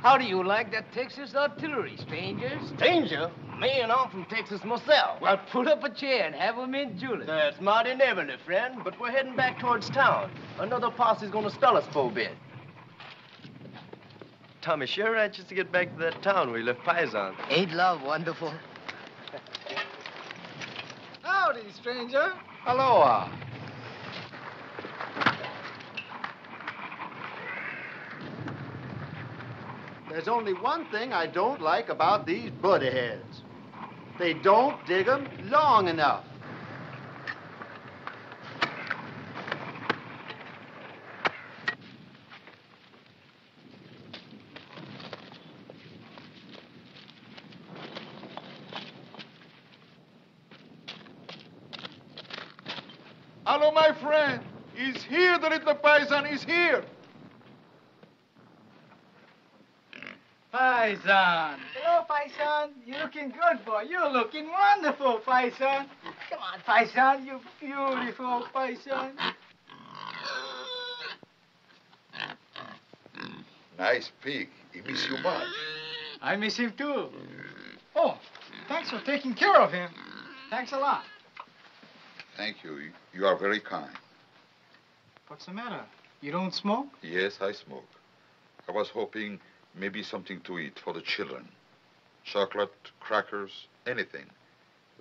How do you like that Texas artillery, stranger? Stranger? Man, I'm from Texas myself. Well, pull up a chair and have 'em in Julius. That's mighty neighborly, friend, but we're heading back towards town. Another posse's gonna stall us for a bit. Tommy sure anxious to get back to that town where he left Paisan. Ain't love wonderful? Howdy, stranger. Aloha. There's only one thing I don't like about these buddy heads. They don't dig 'em long enough. Hello, my friend. He's here, the little paisan. He's here. Paisan. Hello, Paisan. You're looking good, boy. You're looking wonderful, Paisan. Come on, Paisan. You're beautiful, Paisan. Nice pig. He miss you much. I miss him, too. Oh, thanks for taking care of him. Thanks a lot. Thank you. You are very kind. What's the matter? You don't smoke? Yes, I smoke. I was hoping maybe something to eat for the children. Chocolate, crackers, anything.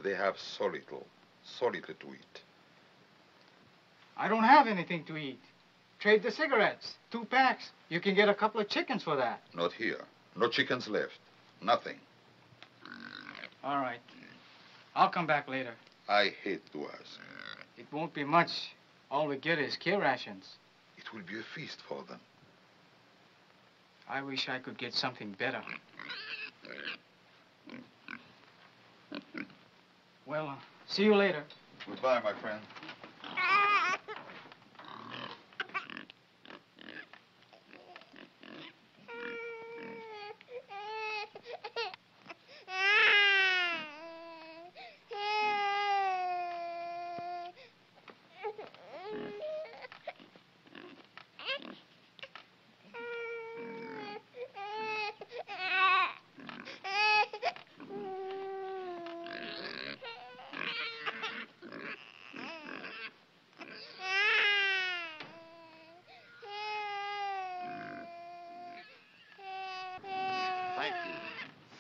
They have so little to eat. I don't have anything to eat. Trade the cigarettes. 2 packs. You can get a couple of chickens for that. Not here. No chickens left. Nothing. All right. I'll come back later. I hate to ask. It won't be much. All we get is care rations. It will be a feast for them. I wish I could get something better. Well, see you later. Goodbye, my friend.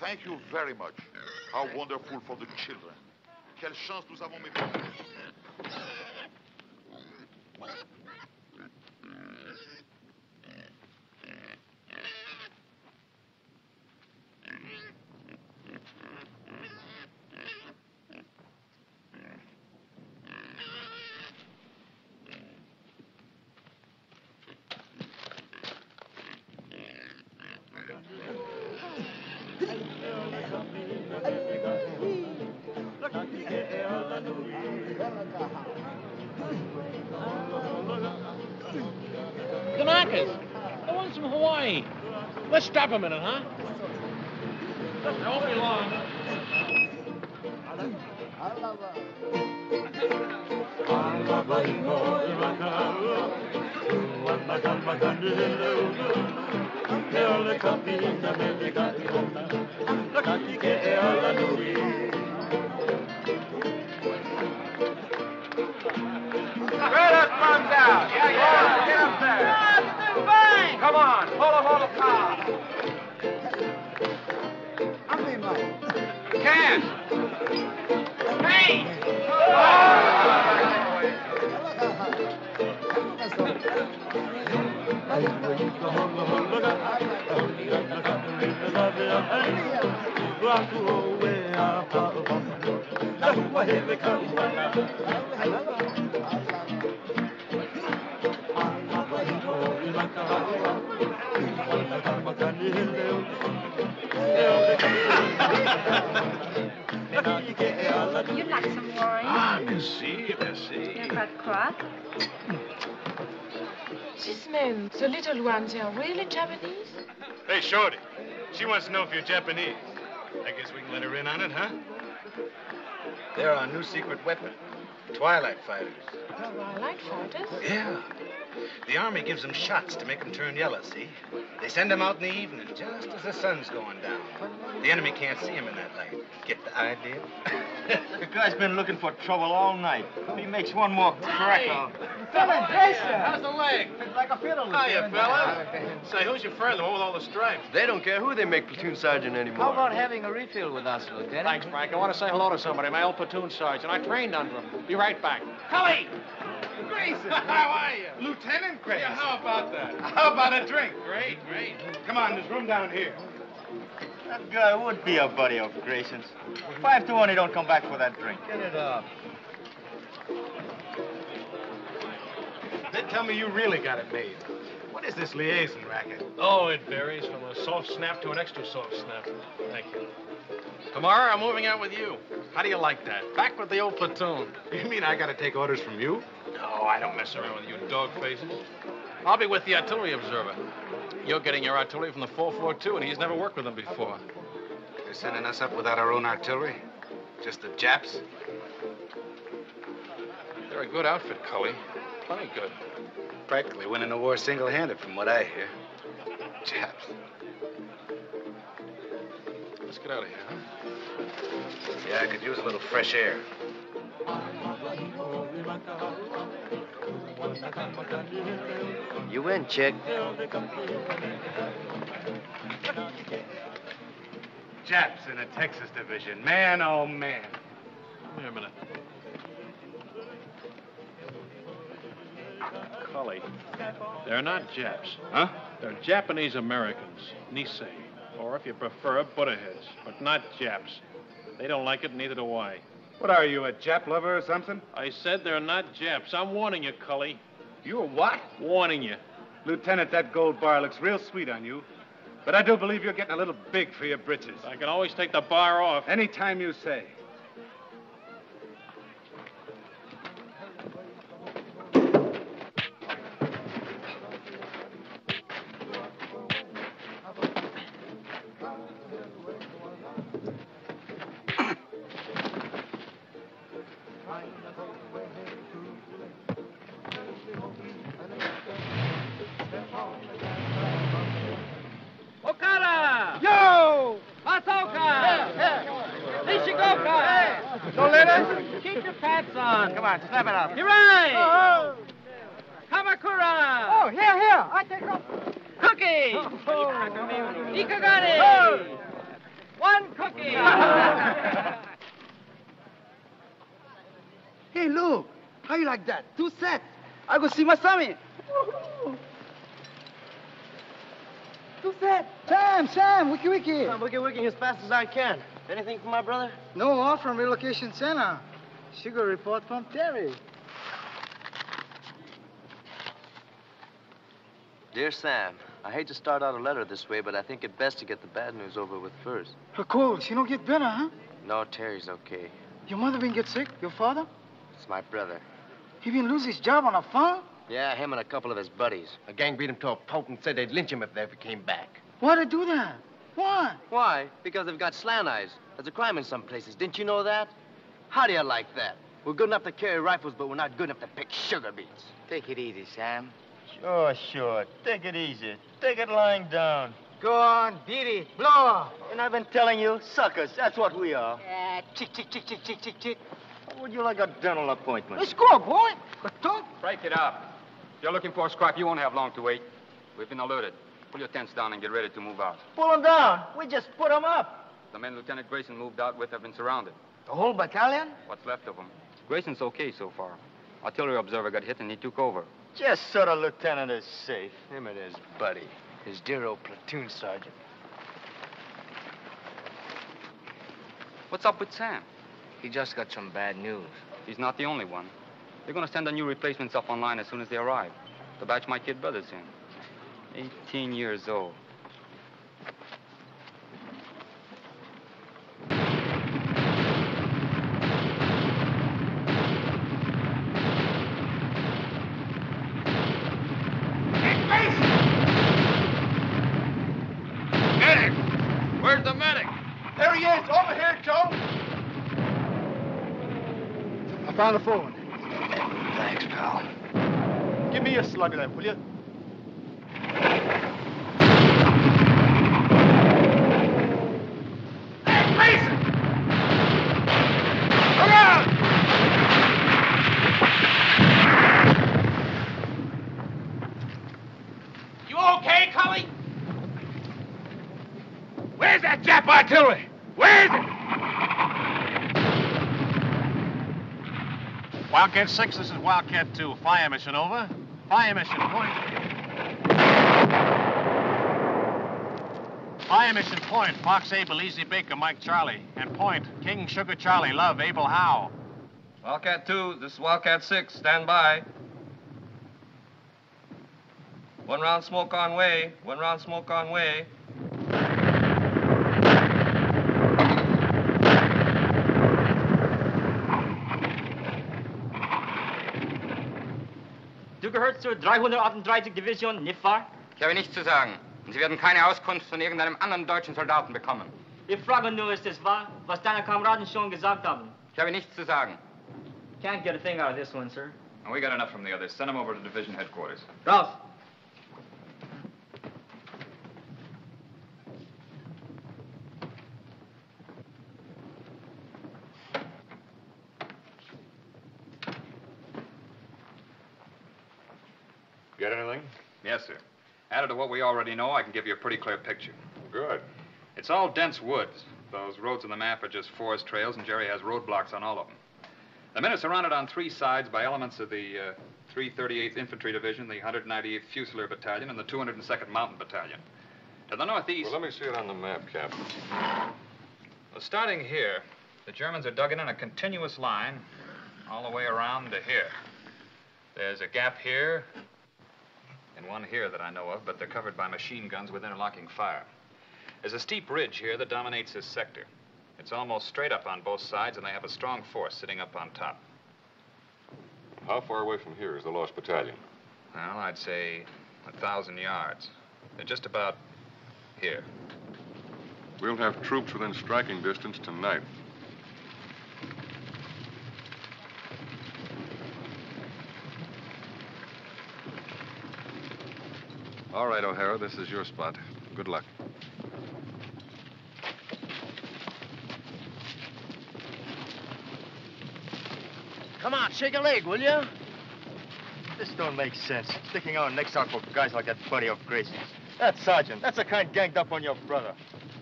Thank you very much. How wonderful for the children. Quelle chance nous avons, mes frères. The knockers. The ones from Hawaii. Let's stop a minute, huh? They won't be long. Spread those buns out. Yeah. Get up there. Come on. Pull them all apart. Can't. Hey! You'd like some wine? Ah, merci. You've got crock? These men, the little ones, they are really Japanese? Hey, Shorty. She wants to know if you're Japanese. I guess we can let her in on it, huh? They're our new secret weapon. Twilight fighters. Twilight fighters? Yeah. The Army gives them shots to make them turn yellow, see? They send them out in the evening, just as the sun's going down. The enemy can't see them in that light. Get the idea? The guy's been looking for trouble all night. If he makes one more crack, I'll... Lieutenant Gracie! How's the leg? It's like a fiddle. Hiya, fella. Say, who's your friend, the one with all the stripes? They don't care who they make platoon sergeant anymore. How about having a refill with us, Lieutenant? Thanks, Frank. I want to say hello to somebody, my old platoon sergeant. I trained under him. Be right back. Cully! Grayson! How are you? Lieutenant Grayson. Yeah, how about that? How about a drink? Great. Come on, there's room down here. That guy would be a buddy of Grayson's. 5 to 1, he don't come back for that drink. Get it up. They tell me you really got it made. What is this liaison racket? Oh, it varies from a soft snap to an extra soft snap. Thank you. Tomorrow, I'm moving out with you. How do you like that? Back with the old platoon. You mean I got to take orders from you? No, I don't mess around with you dog faces. I'll be with the artillery observer. You're getting your artillery from the 442, and he's never worked with them before. They're sending us up without our own artillery? Just the Japs? They're a good outfit, Cully. Plenty good. Practically winning the war single-handed, from what I hear. Japs. Let's get out of here, huh? Yeah, I could use a little fresh air. You win, chick. Japs in the Texas division. Man, oh, man. Come here a minute. Cully, they're not Japs. Huh? They're Japanese Americans, Nisei. Or if you prefer, Buddha-heads, but not Japs. They don't like it, neither do I. What are you, a Jap lover or something? I said they're not Japs. I'm warning you, Cully. You're what? Warning you. Lieutenant, that gold bar looks real sweet on you. But I do believe you're getting a little big for your britches. I can always take the bar off. Any time you say. Okada! Yo! Masoka! Nishigoka! No letters? Keep your pants on. Come on, slap it up. Hirai! Oh, Kamakura! oh, here. I take off. Cookie! Ikagari! Oh. One cookie! Hey, Lou, how you like that? 2 sets. I go see Masami. 2 sets. Sam, wiki. I'm wiki as fast as I can. Anything from my brother? No, all from relocation center. She got a report from Terry. Dear Sam, I hate to start out a letter this way, but I think it best to get the bad news over with first. Her cold, she don't get better, huh? No, Terry's okay. Your mother been get sick? Your father? It's my brother. He been lose his job on a farm? Yeah, him and a couple of his buddies. A gang beat him to a pulp and said they'd lynch him if they ever came back. Why'd they do that? Why? Why? Because they've got slant eyes. There's a crime in some places. Didn't you know that? How do you like that? We're good enough to carry rifles, but we're not good enough to pick sugar beets. Take it easy, Sam. Sure. Take it easy. Take it lying down. Go on, beat it. Blow. And I've been telling you, suckers, that's what we are. Yeah, chick. How would you like a dental appointment? Let's go, boy. But talk. Break it up. If you're looking for a scrap, you won't have long to wait. We've been alerted. Pull your tents down and get ready to move out. Pull them down. We just put them up. The men Lieutenant Grayson moved out with have been surrounded. The whole battalion? What's left of them. Grayson's okay so far. Artillery observer got hit and he took over. Just so the lieutenant is safe. Him and his buddy, his dear old platoon sergeant. What's up with Sam? He just got some bad news. He's not the only one. They're going to send the new replacements up online as soon as they arrive. The batch my kid brother's in. 18 years old. Medic! Where's the medic? There he is. Over here, Joe. I found the phone. Thanks, pal. Give me a slug of that, will you? Hey, Mason! Look out! You okay, Cully? Where's that Jap artillery? Where is it? Wildcat 6, this is Wildcat 2. Fire mission over. Fire mission, point. Fire mission, point. Fox Abel, Easy Baker, Mike Charlie. And point, King Sugar Charlie, Love, Abel Howe. Wildcat 2, this is Wildcat 6. Stand by. 1 round smoke on way. 1 round smoke on way. gehört zur 338 Division, nicht wahr? Ich habe nichts zu sagen. Und Sie werden keine Auskunft von irgendeinem anderen deutschen Soldaten bekommen. Ich frage nur, ist es wahr, was deine Kameraden schon gesagt haben? Ich habe nichts zu sagen. Can't get a thing out of this one, sir. And we got enough from the others. Send them over to division headquarters. Raus! Get anything? Yes, sir. Added to what we already know, I can give you a pretty clear picture. Good. It's all dense woods. Those roads on the map are just forest trails, and Jerry has roadblocks on all of them. The men are surrounded on three sides by elements of the 338th Infantry Division, the 198th Fusilier Battalion, and the 202nd Mountain Battalion. To the northeast... Well, let me see it on the map, Captain. Well, starting here, the Germans are dug in a continuous line all the way around to here. There's a gap here and one here that I know of, but they're covered by machine guns with interlocking fire. There's a steep ridge here that dominates this sector. It's almost straight up on both sides, and they have a strong force sitting up on top. How far away from here is the lost battalion? Well, I'd say 1,000 yards. They're just about here. We'll have troops within striking distance tonight. All right, O'Hara, this is your spot. Good luck. Come on, shake a leg, will you? This don't make sense. Sticking our necks out for guys like that buddy of Gracie's. That sergeant, that's the kind ganged up on your brother.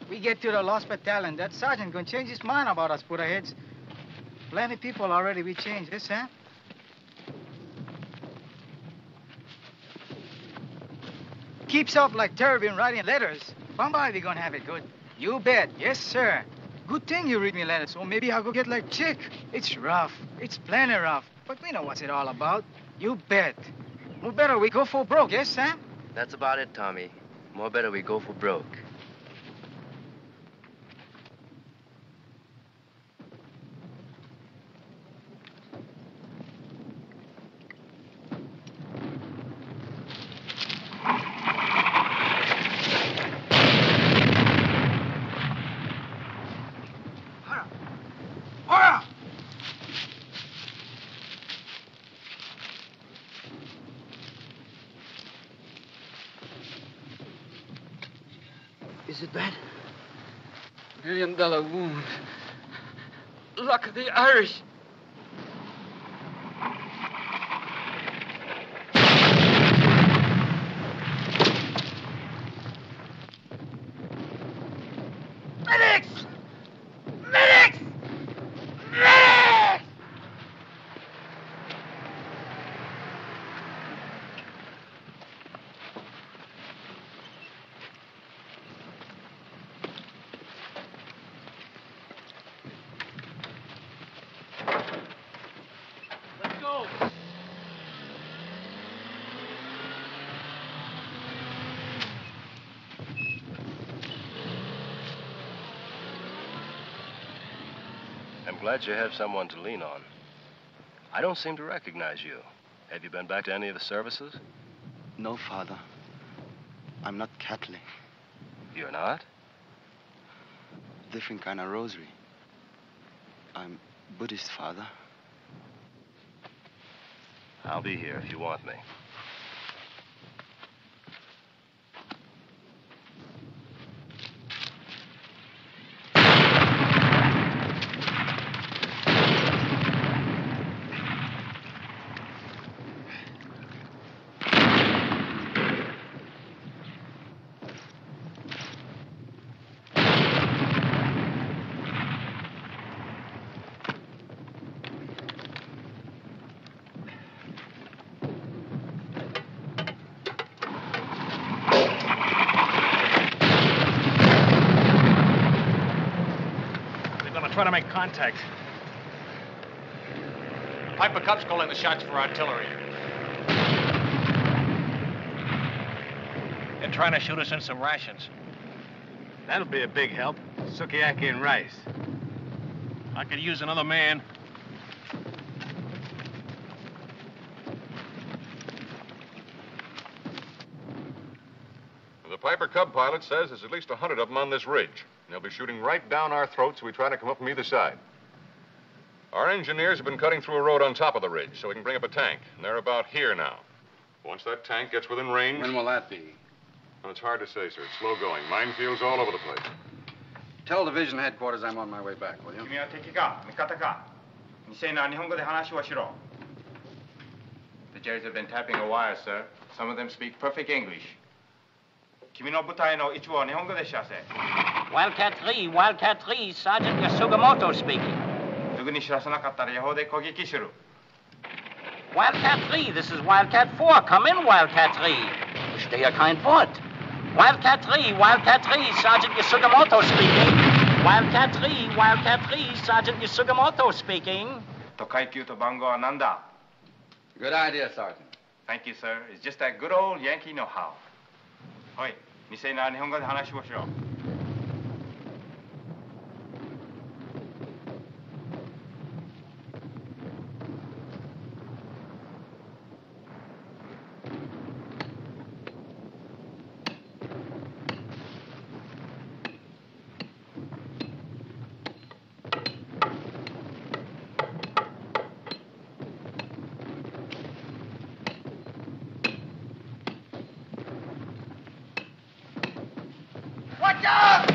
We get to the lost battalion, that sergeant gonna change his mind about us Buddha-heads. Plenty people already we changed this, huh? Keeps up like Terry been writing letters. Bombay, we gonna have it good. You bet. Yes, sir. Good thing you read me letters, or maybe I'll go get like Chick. It's rough. It's plenty rough. But we know what's it all about. You bet. More better we go for broke, yes, Sam? That's about it, Tommy. More better we go for broke. Is it bad? $1 million wound. Luck of the Irish. Medics! Medics! Medics! Let's go. I'm glad you have someone to lean on. I don't seem to recognize you. Have you been back to any of the services? No, Father. I'm not Catholic. You're not? Different kind of rosary. I'm Buddhist, Father. I'll be here if you want me. Try to make contact. Piper Cup's calling the shots for artillery. They're trying to shoot us in some rations. That'll be a big help. Sukiyaki and rice. I could use another man. Piper Cub pilot says there's at least 100 of them on this ridge. And they'll be shooting right down our throats if we try to come up from either side. Our engineers have been cutting through a road on top of the ridge so we can bring up a tank. And they're about here now. Once that tank gets within range... When will that be? Well, it's hard to say, sir. It's slow going. Minefields all over the place. Tell division headquarters I'm on my way back, will you? 君は敵か味方かNiseiな日本語で話をしろ The Jerrys have been tapping a wire, sir. Some of them speak perfect English. 君の部隊の一部は日本語で知らせ Wildcat 3, Wildcat 3, Sergeant Yasugamoto speaking. すぐに知らせなかったら予報で攻撃する Wildcat 3, this is Wildcat 4. Come in, Wildcat 3. Stehe kein Wort. Wildcat 3, Wildcat 3, Sergeant Yasugamoto speaking. Wildcat 3, Wildcat 3, Sergeant Yasugamoto speaking. と階級と番号は何だ Good idea, Sergeant. Thank you, sir. It's just that good old Yankee know-how. おい、Niseiな日本語で話をしろ Watch out!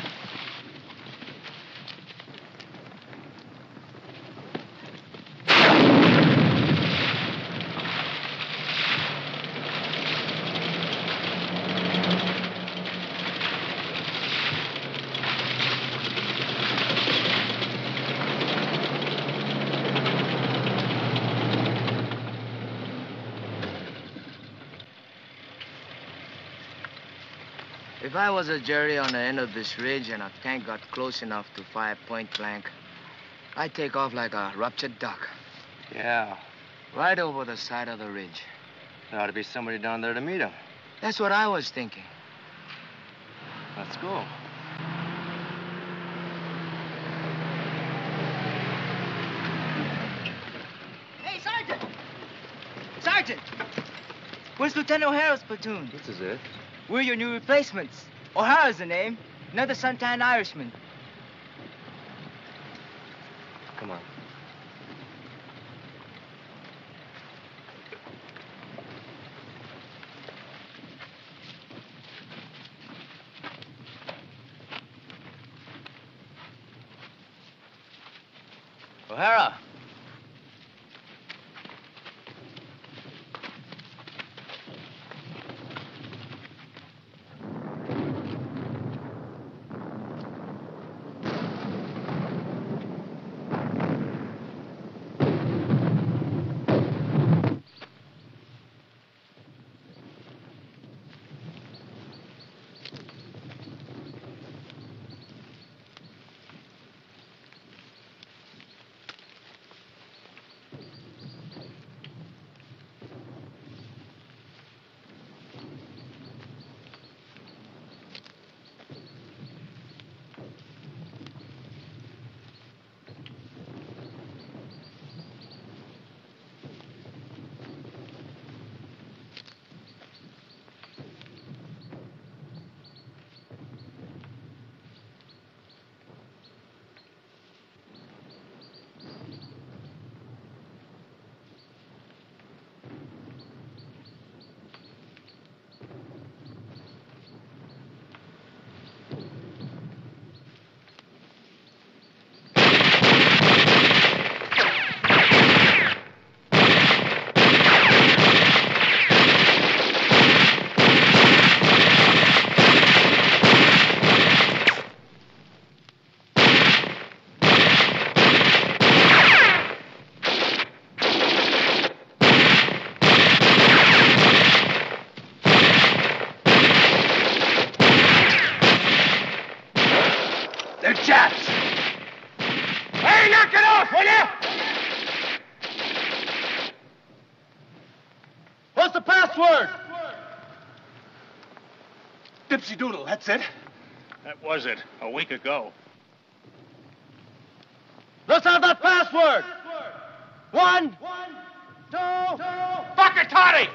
If I was a Jerry on the end of this ridge and a tank got close enough to fire point blank, I'd take off like a ruptured duck. Yeah. Right over the side of the ridge. There ought to be somebody down there to meet him. That's what I was thinking. Let's go. Hey, Sergeant! Sergeant! Where's Lieutenant O'Hara's platoon? This is it. We're your new replacements. O'Hara's the name. Another suntan Irishman. Come on. O'Hara! What's the password? Dipsy Doodle, that's it. That was it, a week ago. Let's have that password. 1, 2, Fuck it, Toddy!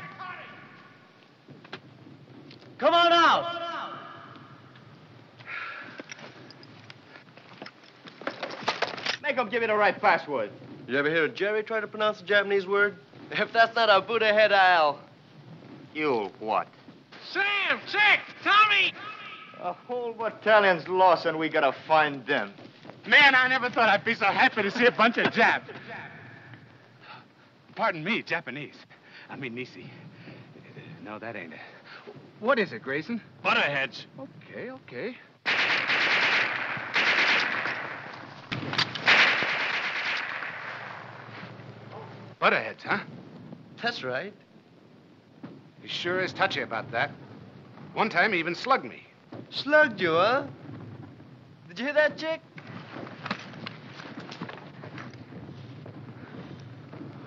come on out. Make him give you the right password. You ever hear Jerry try to pronounce a Japanese word? If that's not a Buddha head, I'll... You what? Sam, check, Tommy! A whole battalion's lost and we gotta find them. Man, I never thought I'd be so happy to see a bunch of Japs. Pardon me, Japanese. I mean Nisei. No, that ain't it. What is it, Grayson? Butterheads. Okay. Butterheads, huh? That's right. He sure is touchy about that. One time he even slugged me. Slugged you, huh? Did you hear that, Chick?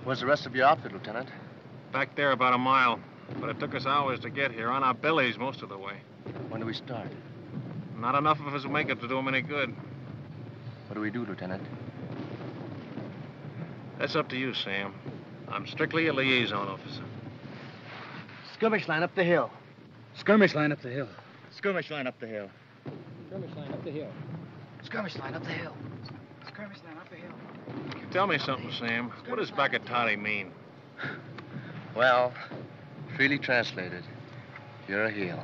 Where's the rest of your outfit, Lieutenant? Back there about a mile. But it took us hours to get here, on our bellies most of the way. When do we start? Not enough of us will make it to do them any good. What do we do, Lieutenant? That's up to you, Sam. I'm strictly a liaison officer. Skirmish line up the hill. Skirmish line up the hill. Skirmish line up the hill. Skirmish line up the hill. Skirmish line up the hill. Skirmish line up the hill. Tell me something, Sam. What does Bakatati mean? Well, freely translated, you're a heel.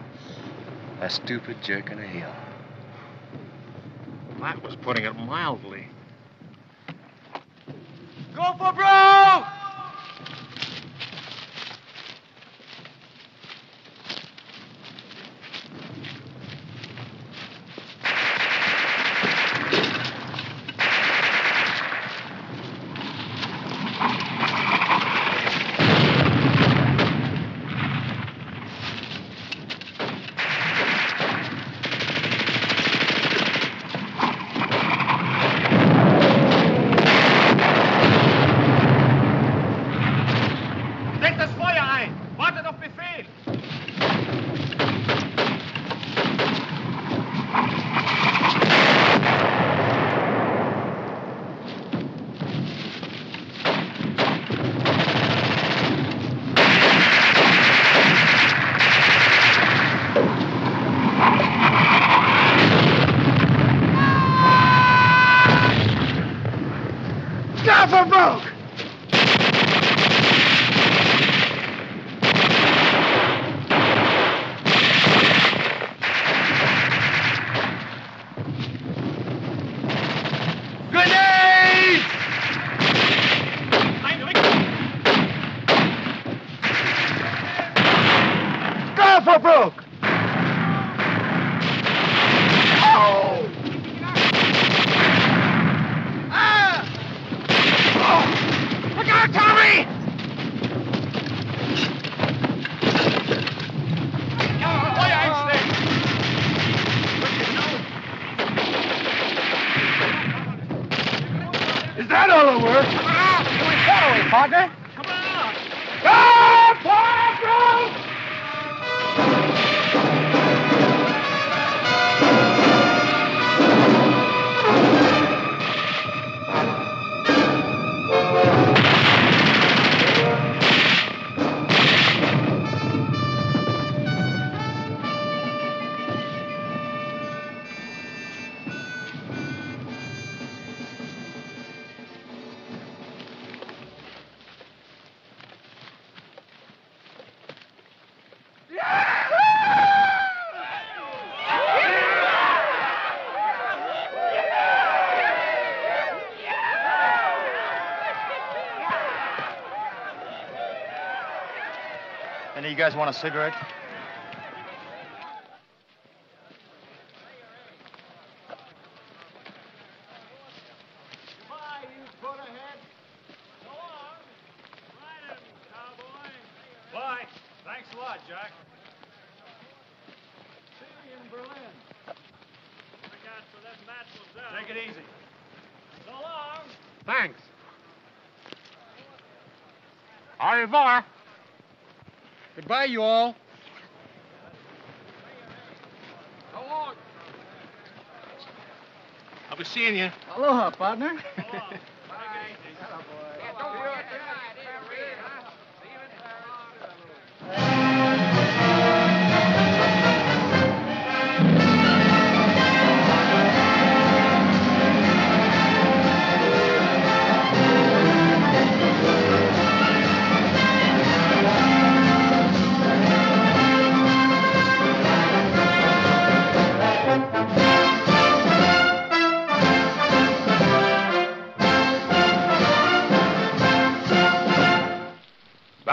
A stupid jerk and a heel. That was putting it mildly. Go for broke! Any of you guys want a cigarette? Bye. Thanks a lot, Jack. See you in Berlin. Take it easy. So long. Thanks. Au revoir. Goodbye, you all. So long. I'll be seeing you. Aloha, partner.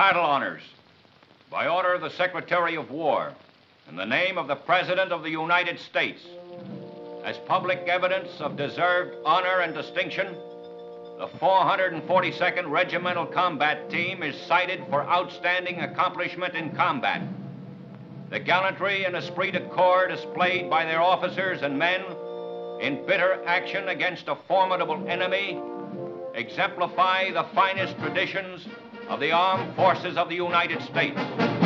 battle honors by order of the Secretary of War in the name of the President of the United States. As public evidence of deserved honor and distinction, the 442nd Regimental Combat Team is cited for outstanding accomplishment in combat. The gallantry and esprit de corps displayed by their officers and men in bitter action against a formidable enemy exemplify the finest traditions of the armed forces of the United States.